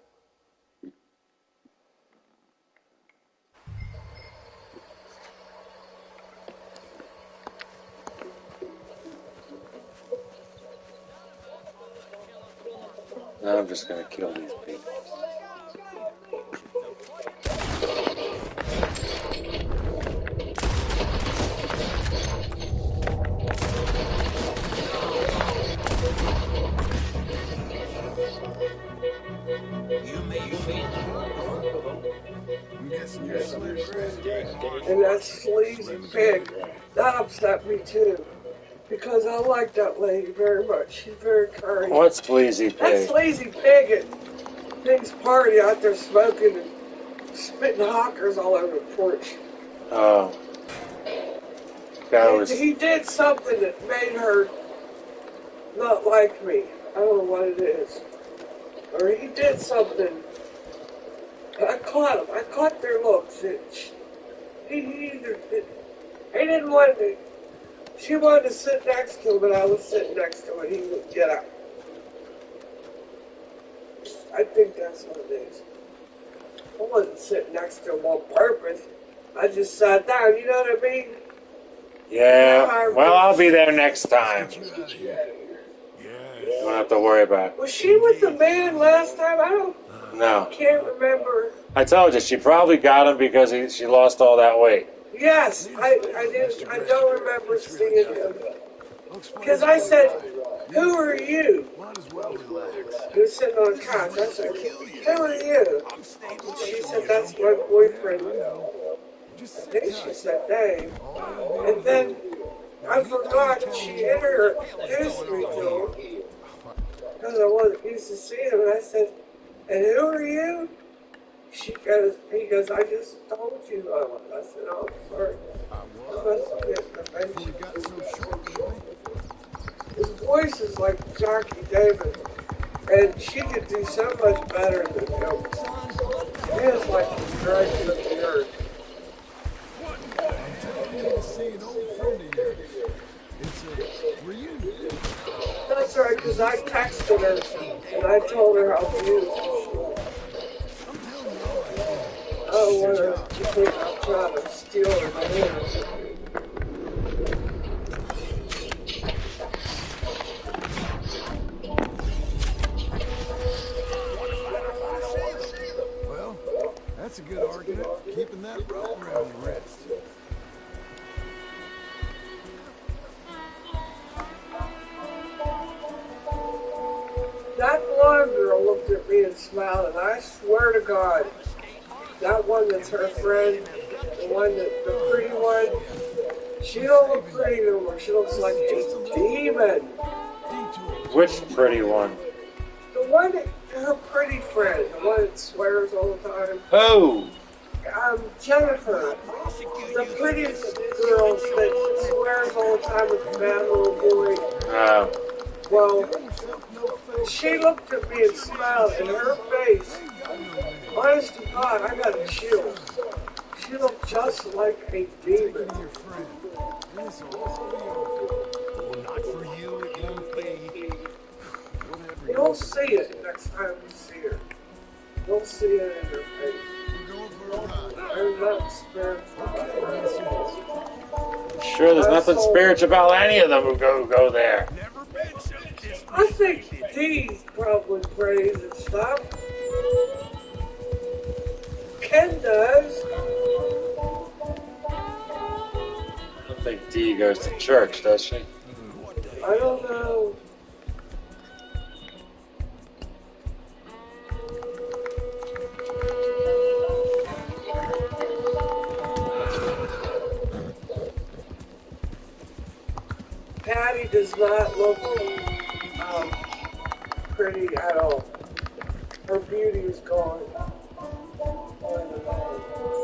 Now I'm just going to kill these people. I'm guessing you're Slim Grant. And that sleazy pig, that upset me too. Because I like that lady very much. She's very kind. What's sleazy That pig? sleazy pig at Pig's party out there smoking and spitting hawkers all over the porch. Oh. He did something that made her not like me. I don't know what it is. Or he did something. I caught him. I caught their looks. He didn't want to. She wanted to sit next to him, and I was sitting next to him, and he would get up. I think that's what it is. I wasn't sitting next to him on purpose. I just sat down, you know what I mean? Yeah. Well, I'll be there next time. You won't have to worry about it. Was she with the man last time? I No. can't remember. I told you, she probably got him because she lost all that weight. Yes, I don't remember seeing him. Because I said, who are you? He was sitting on the couch. I said, who are you? And she said, that's my boyfriend. I think she said Dave. And then I forgot that she introduced me to him. Because I wasn't used to seeing him. And I said, and who are you? He goes, I just told you. I said, oh, I'm sorry. I must have been offended. His voice is like Jackie David, and she could do so much better than him. He is like the dragon of the earth. That's right, because I texted her, and I told her how beautiful she was. I don't want her to think I'm trying to steal her name. Well, that's a good argument. Keeping that rope around your wrist. That blonde girl looked at me and smiled, and I swear to God, that one that's her friend, the pretty one, she don't look pretty no more. She looks like a demon. Which pretty one? The one, her pretty friend, the one that swears all the time. Who? Jennifer, the prettiest girl that swears all the time with the bad little boy. Well, she looked at me and smiled, and her face, honest to God, I got a chill. She looked just like a demon. Not for you, it won't be. You'll see it next time you see her. You'll see it in her face. I'm not spiritual about her. Sure, there's nothing spiritual about any of them who go there. I think Dee probably prays and stuff. Ken does. think Dee goes to church, does she? I don't know. Patty does not look pretty at all. Her beauty is gone.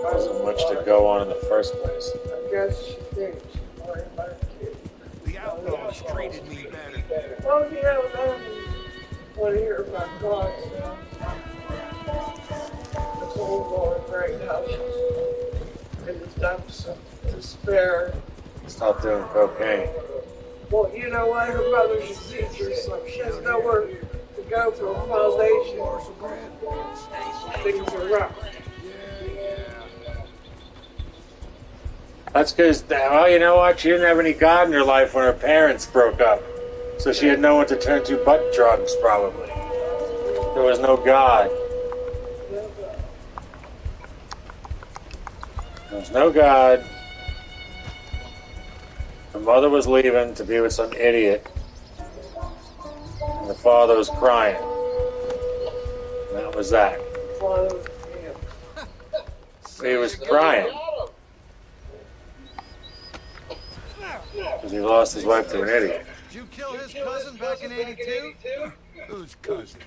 Wasn't much to go on in the first place. I guess she thinks she's worried about her kid. The outlaws treated me better. Oh, yeah, I want to hear about God. That's what we're going right now. In the depths of despair. Stop doing cocaine. Well, you know what? Her mother's a teacher, so she has nowhere to go for a foundation. Things are rough. That's because, well, you know what? She didn't have any God in her life when her parents broke up. So she had no one to turn to but drugs, probably. There was no God. There was no God. The mother was leaving to be with some idiot. And the father was crying. And that was that. He was crying. Because he lost his wife to an idiot. Did you kill his cousin back in '82? Whose cousin?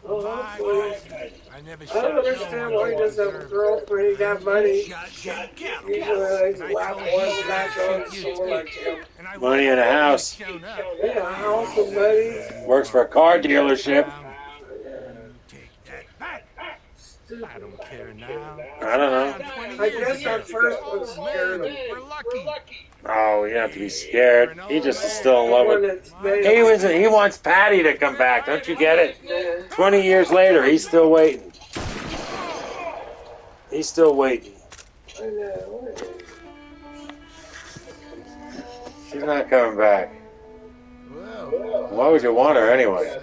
I never I don't understand why he doesn't have a girlfriend. He got money. Usually they laugh one back on the shore like him. Money in a house. Yeah, a house and money. Works for a car dealership. I don't care now. I don't know. I guess our first one scared him. We're lucky. Oh, you have to be scared. He just is still in love with. He wants Patty to come back. Don't you get it? 20 years later, he's still waiting. He's still waiting. I know. She's not coming back. Why would you want her anyway?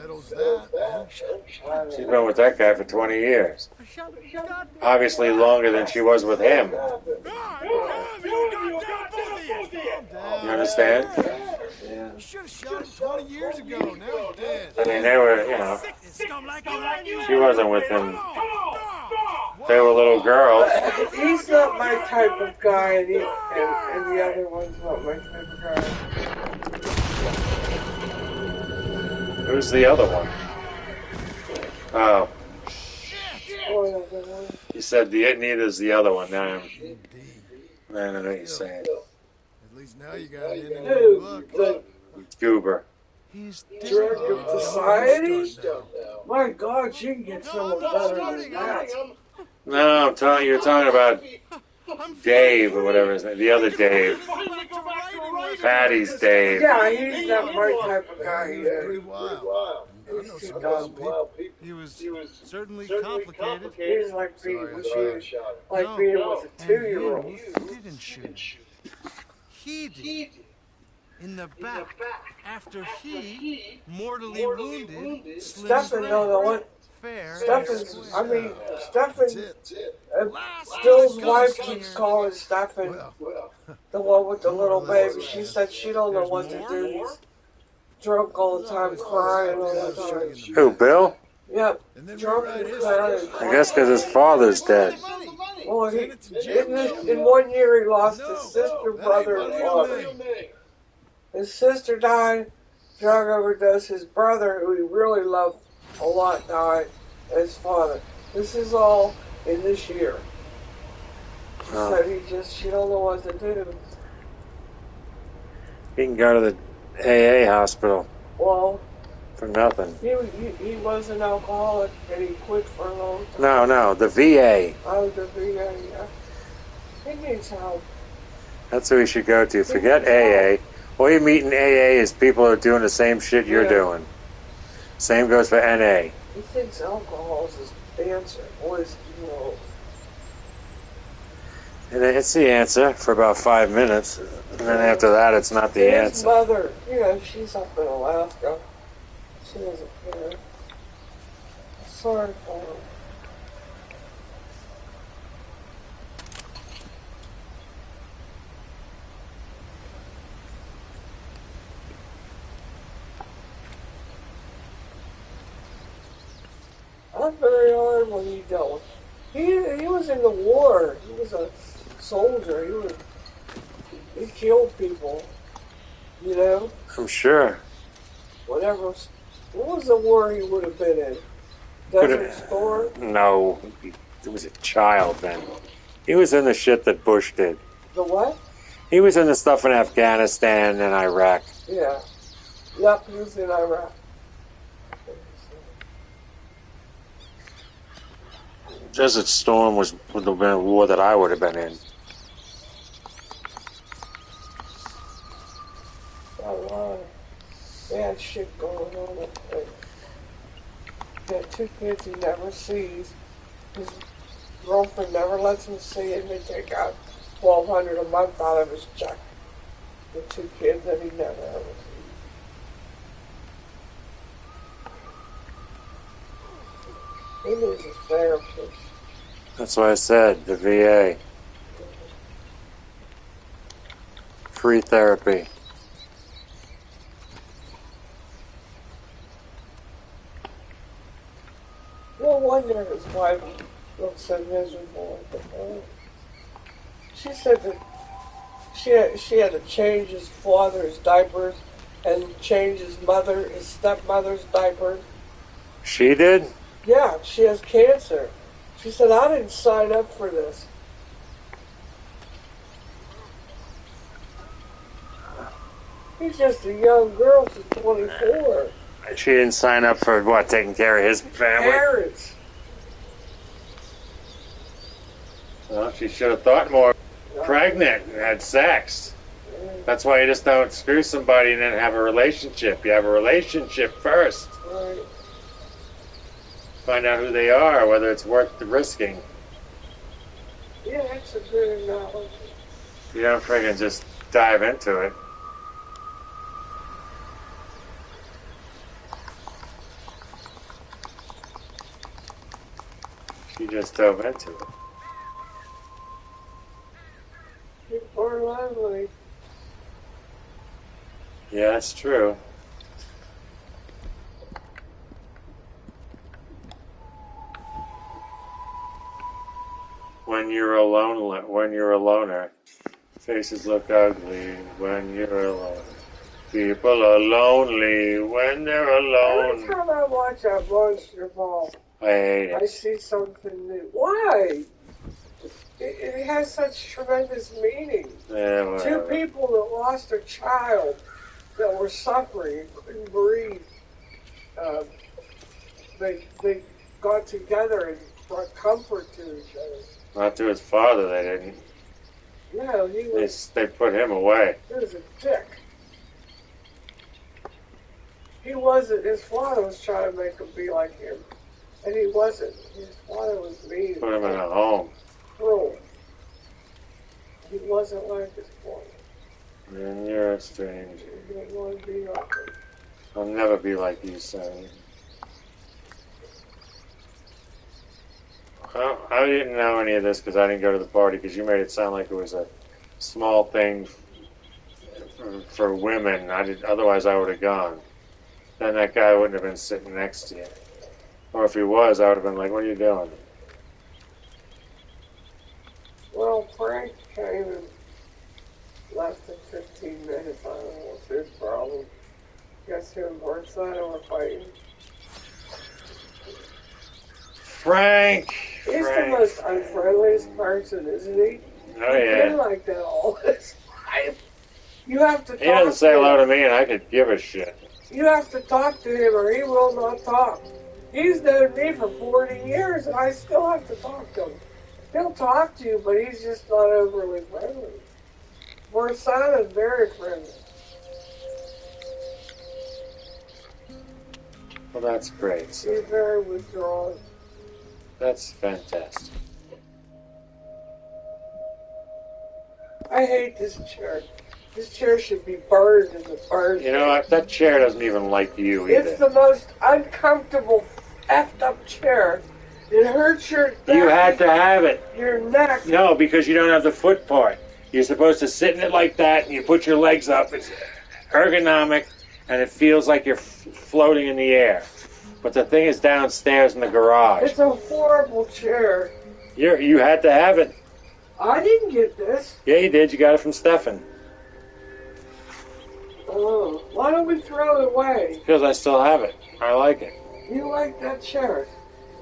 She's been with that guy for 20 years. Obviously longer than she was with him. You understand? Yeah. You should have shot him 20 years ago. Now he's dead. I mean, they were, you know, she wasn't with him. They were little girls. He's not my type of guy, and the other one's not my type of guy. Who's the other one? Oh. You said neither's the other one. Now I don't know what you're saying. At least now you got it in the book. Goober. He's Director of Society? My God, she can get someone better than that. No, you're talking about Dave or whatever his name. The other Dave. Patty's Dave. Yeah, he's not my type of guy either. He was certainly complicated. He's like being with a 2-year-old. He didn't shoot. He did. In the back. After he mortally wounded Stefan, no, the one. Fair. Stefan, Still's wife keeps calling Stefan the one with the little baby. She said she don't know what to do. He's drunk all the time, crying all the time. Who, Bill? Yep, drunk and crying. I guess because his father's dead. Well, in 1 year he lost his sister, brother, and father. His sister died, drug overdose. His brother, who he really loved a lot, died, and his father. This is all in this year. She said she don't know what to do. He can go to the AA hospital. Well, for nothing. He was an alcoholic and he quit for a long time. No, the VA. Oh, the VA, yeah. He needs help. That's who he should go to. Forget AA. All you meet in AA is people who are doing the same shit you're doing. Same goes for NA. He thinks alcohol is the answer. Boys, And it's the answer for about 5 minutes. And then after that, it's not the answer. His mother, she's up in Alaska. She doesn't care. Sorry for her. Not very hard when he dealt with. He was in the war. He was a soldier. He killed people. You know? I'm sure. Whatever. What was the war he would have been in? Desert Storm? No. He was a child then. He was in the shit that Bush did. The what? He was in the stuff in Afghanistan and Iraq. Yeah. Yep, he was in Iraq. Desert Storm would have been a war that I would have been in. Got a lot of bad shit going on. He had 2 kids he never sees. His girlfriend never lets him see it. They take out $1,200 a month out of his check. The 2 kids that he never ever sees. He needs a therapist. That's why I said the VA. Free therapy. No wonder his wife looks so miserable at the moment. She said that she had to change his father's diapers and change his stepmother's diapers. She did? Yeah, she has cancer. She said, I didn't sign up for this. He's just a young girl, she's 24. She didn't sign up for what, taking care of his family? Parents. Well, she should have thought more. Pregnant and had sex. That's why you just don't screw somebody and then have a relationship. You have a relationship first. Right. Find out who they are, whether it's worth the risking. Yeah, that's a good analogy. You don't friggin' just dive into it. She just dove into it. People are lonely. Yeah, that's true. When you're a loner, faces look ugly when you're alone. People are lonely when they're alone. Every time I watch that Monster Ball, I hate it. I see something new. Why? It has such tremendous meaning. Yeah, whatever. 2 people that lost a child that were suffering and couldn't breathe. They got together and brought comfort to each other. Not to his father, they didn't. No, he was. They put him away. He was a dick. He wasn't. His father was trying to make him be like him, and he wasn't. His father was mean. Put him in a home. Cruel. He wasn't like his father. And you're a stranger. He didn't want to be like him. I'll never be like you, Sonny. I didn't know any of this because I didn't go to the party, because you made it sound like it was a small thing for women. Otherwise, I would have gone. Then that guy wouldn't have been sitting next to you. Or if he was, I would have been like, what are you doing? Well, Frank came in less than 15 minutes. I don't know what's his problem. Guess him and Burnside were fighting. Frank! He's the most unfriendliest person, isn't he? Oh, He's yeah. been like that all this time. You have to talk He doesn't say to hello him. to me, and I could give a shit. You have to talk to him or he will not talk. He's known me for 40 years and I still have to talk to him. He'll talk to you, but he's just not overly friendly. Versailles is very friendly. Well, that's great. He's very withdrawn. That's fantastic. I hate this chair. This chair should be burned in the burn. You know what? That chair doesn't even like you either. It's the most uncomfortable, effed up chair. It hurts your back. You had to have it. Your neck. No, because you don't have the foot part. You're supposed to sit in it like that, and you put your legs up. It's ergonomic, and it feels like you're floating in the air. But the thing is downstairs in the garage. It's a horrible chair. You had to have it. I didn't get this. Yeah, you did. You got it from Stefan. Oh, why don't we throw it away? Because I still have it. I like it. You like that chair.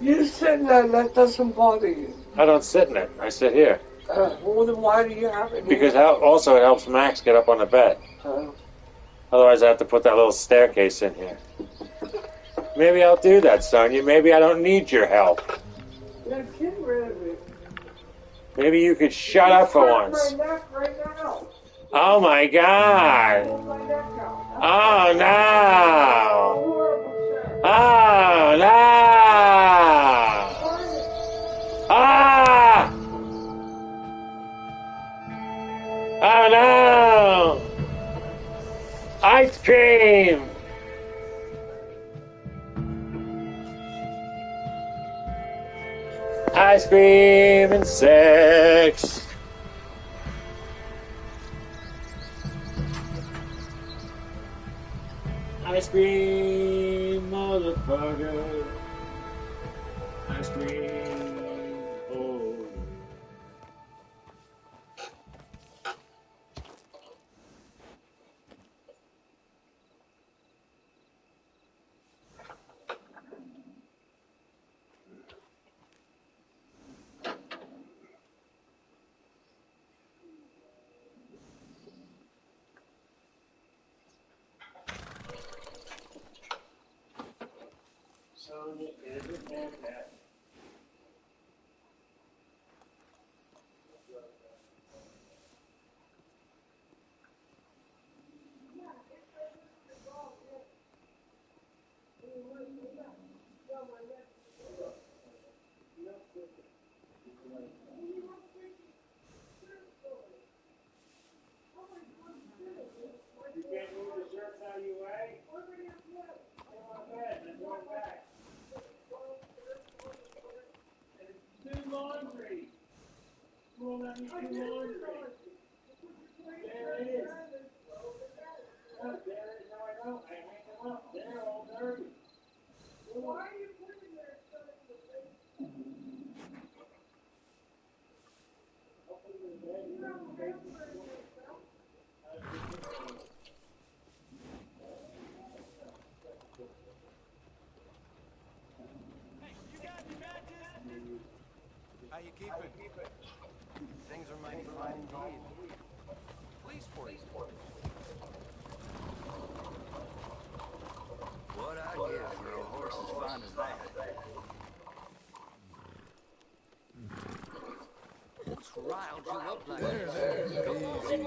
You sit in that, that doesn't bother you. I don't sit in it. I sit here. Well, then why do you have it Because here? also it helps Max get up on the bed. Otherwise I have to put that little staircase in here. Maybe I'll do that, Sonia. Maybe I don't need your help. Yeah, get rid of it. Maybe you could shut up for once. My neck right now. Oh my God. Oh no. Oh no. Ah. Oh no. Ice cream. Ice cream and sex. Ice cream, motherfucker. Ice cream. Oh. Sonia is a fantastic. You can't move the shirts out of your way? Come on bed, then go back. And do laundry. You won't let me do laundry. There it is. Oh, there it is. No, I don't. I hang them up. They're all dirty. Why are you putting their stuff in the basement? I'll put it in bed. You don't have to yourself. How you keeping? Things are mighty fine indeed. Please for you. What I give for a horse as fine as that. What's riled you up like that? There. Easy.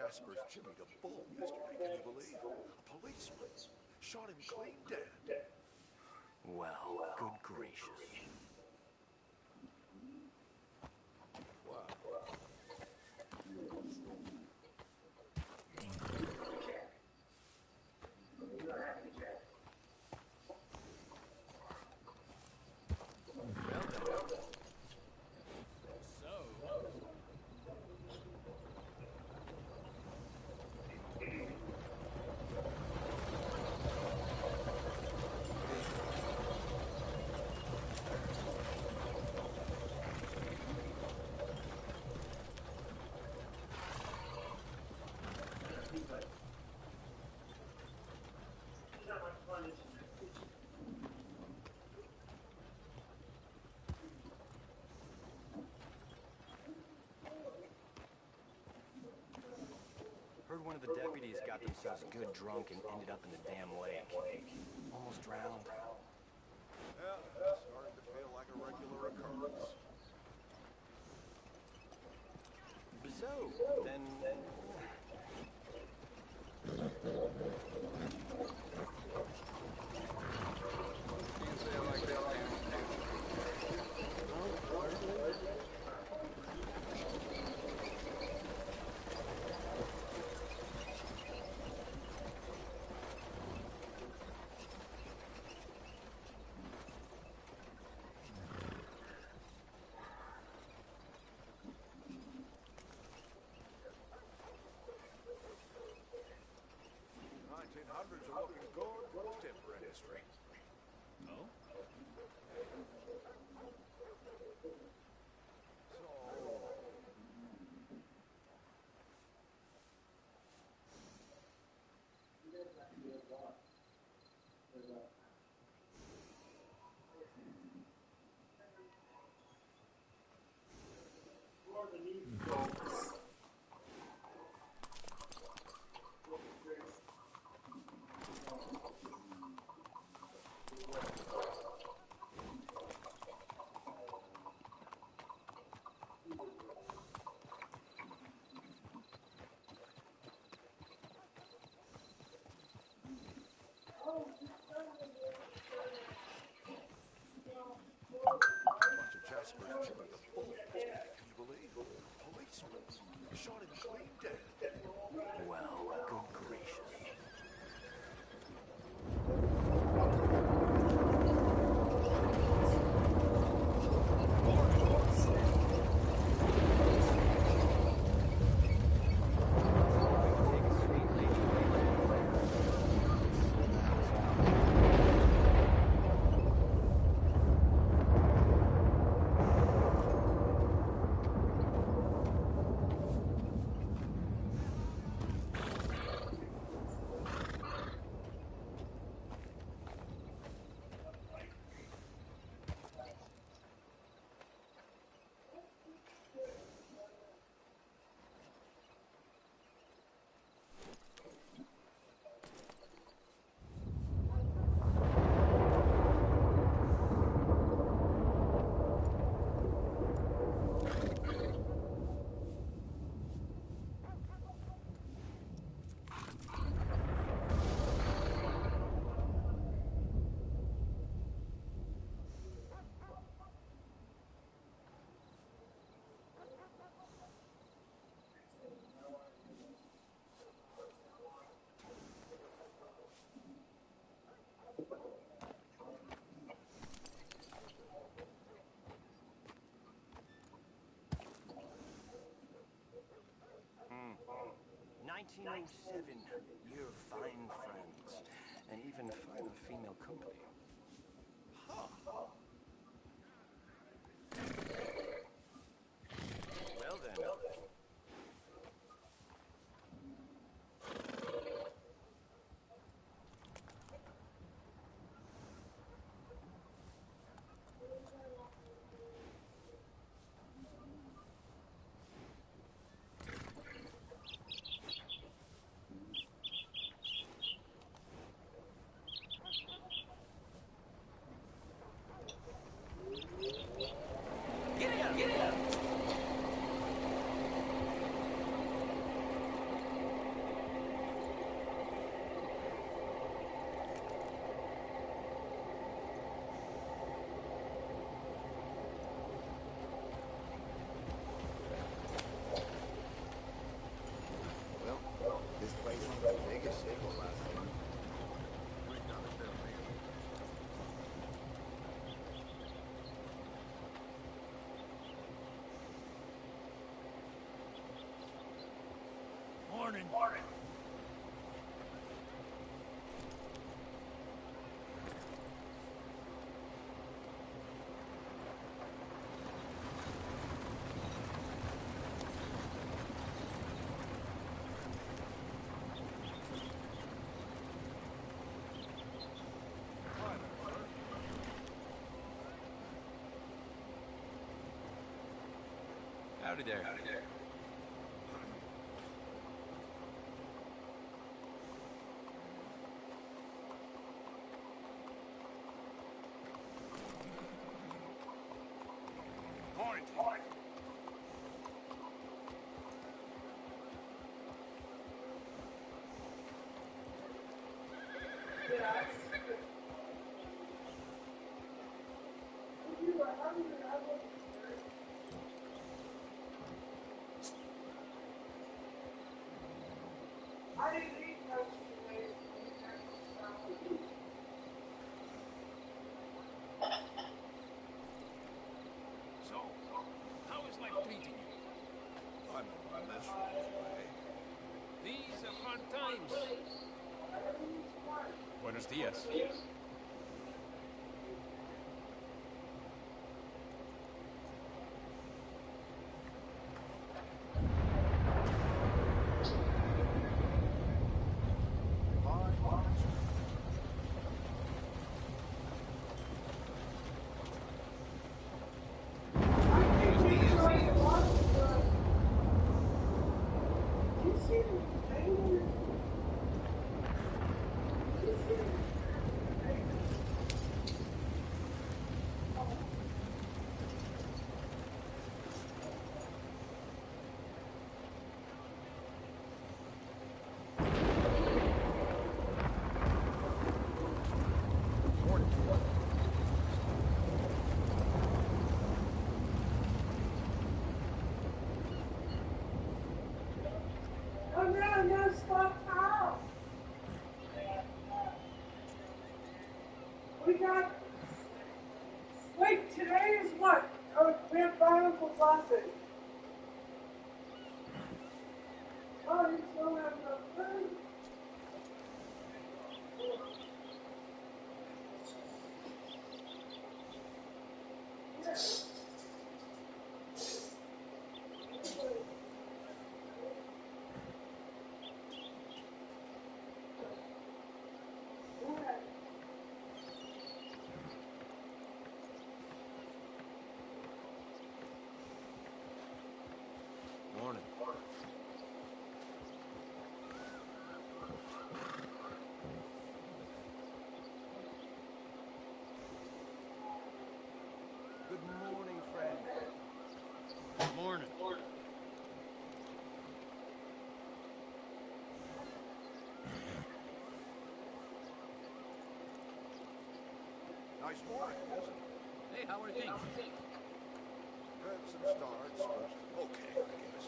Jasper's jimmied a bull yesterday, can you believe? A policeman shot him clean dead. Well, good gracious. Wow. Heard one of the deputies got themselves good drunk and ended up in the damn lake. Almost drowned. Yeah, it's starting to feel like a regular occurrence. So, then... The 1900s are looking good for the timber industry. Oh? Bunch of Jasper's jimmied a bull yesterday, can you believe? A policeman shot him clean dead. Well, good gracious. Hmm. 1907, year of fine friends, and even finer female company. Huh. Well then. Morning. Howdy there. Howdy there. Point. I didn't eat much today. So, how is life treating you? I'm in a miserable way. These are hard times. Buenos dias. Wait, today is what? Oh, we have Uncle's last day. Oh, you still have enough food? Morning. Good morning, friend. Morning. Nice morning, isn't it? Hey, how are things? Had some starts, but okay, I guess.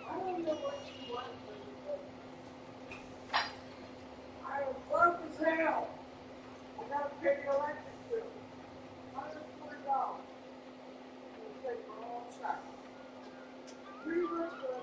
I don't know what you want from me. I am broke as hell. I gotta pay the electric bill. $140. It'll take a long time. 3 months ago.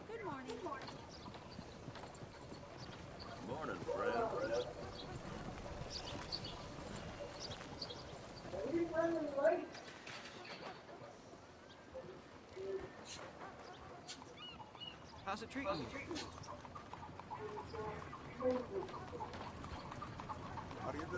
Good morning. Morning, friend. How's it treating you? How do you do?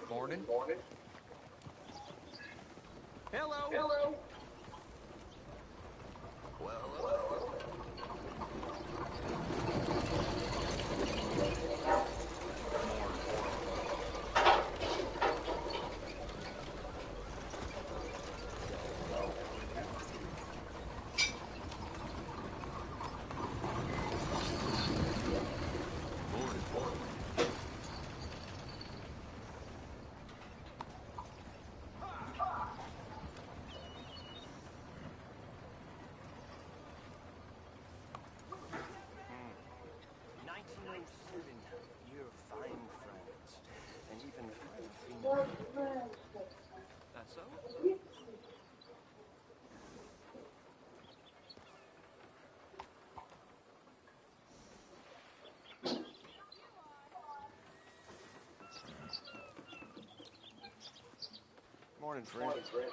Morning. Morning. Hello. Well. You're fine, friends, and even fine. That's so? Morning, friend. Morning, mister.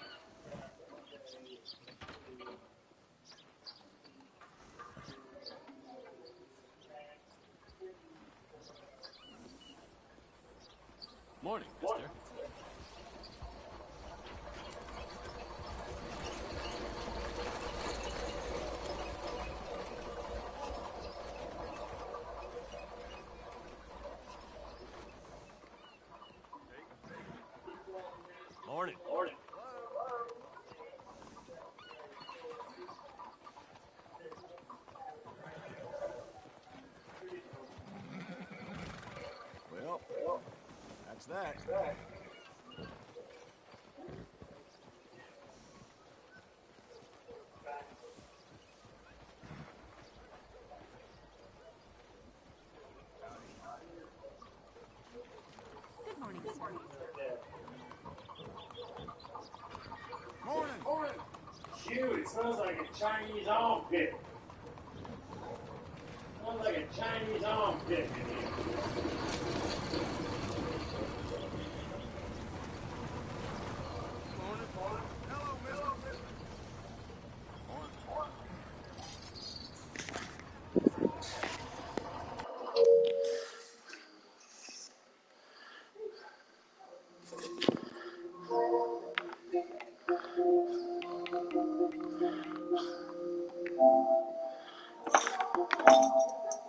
Morning. Well, that's that. Good morning, sir. Morning. Shoot, it smells like a Chinese armpit. Smells like a Chinese armpit in here.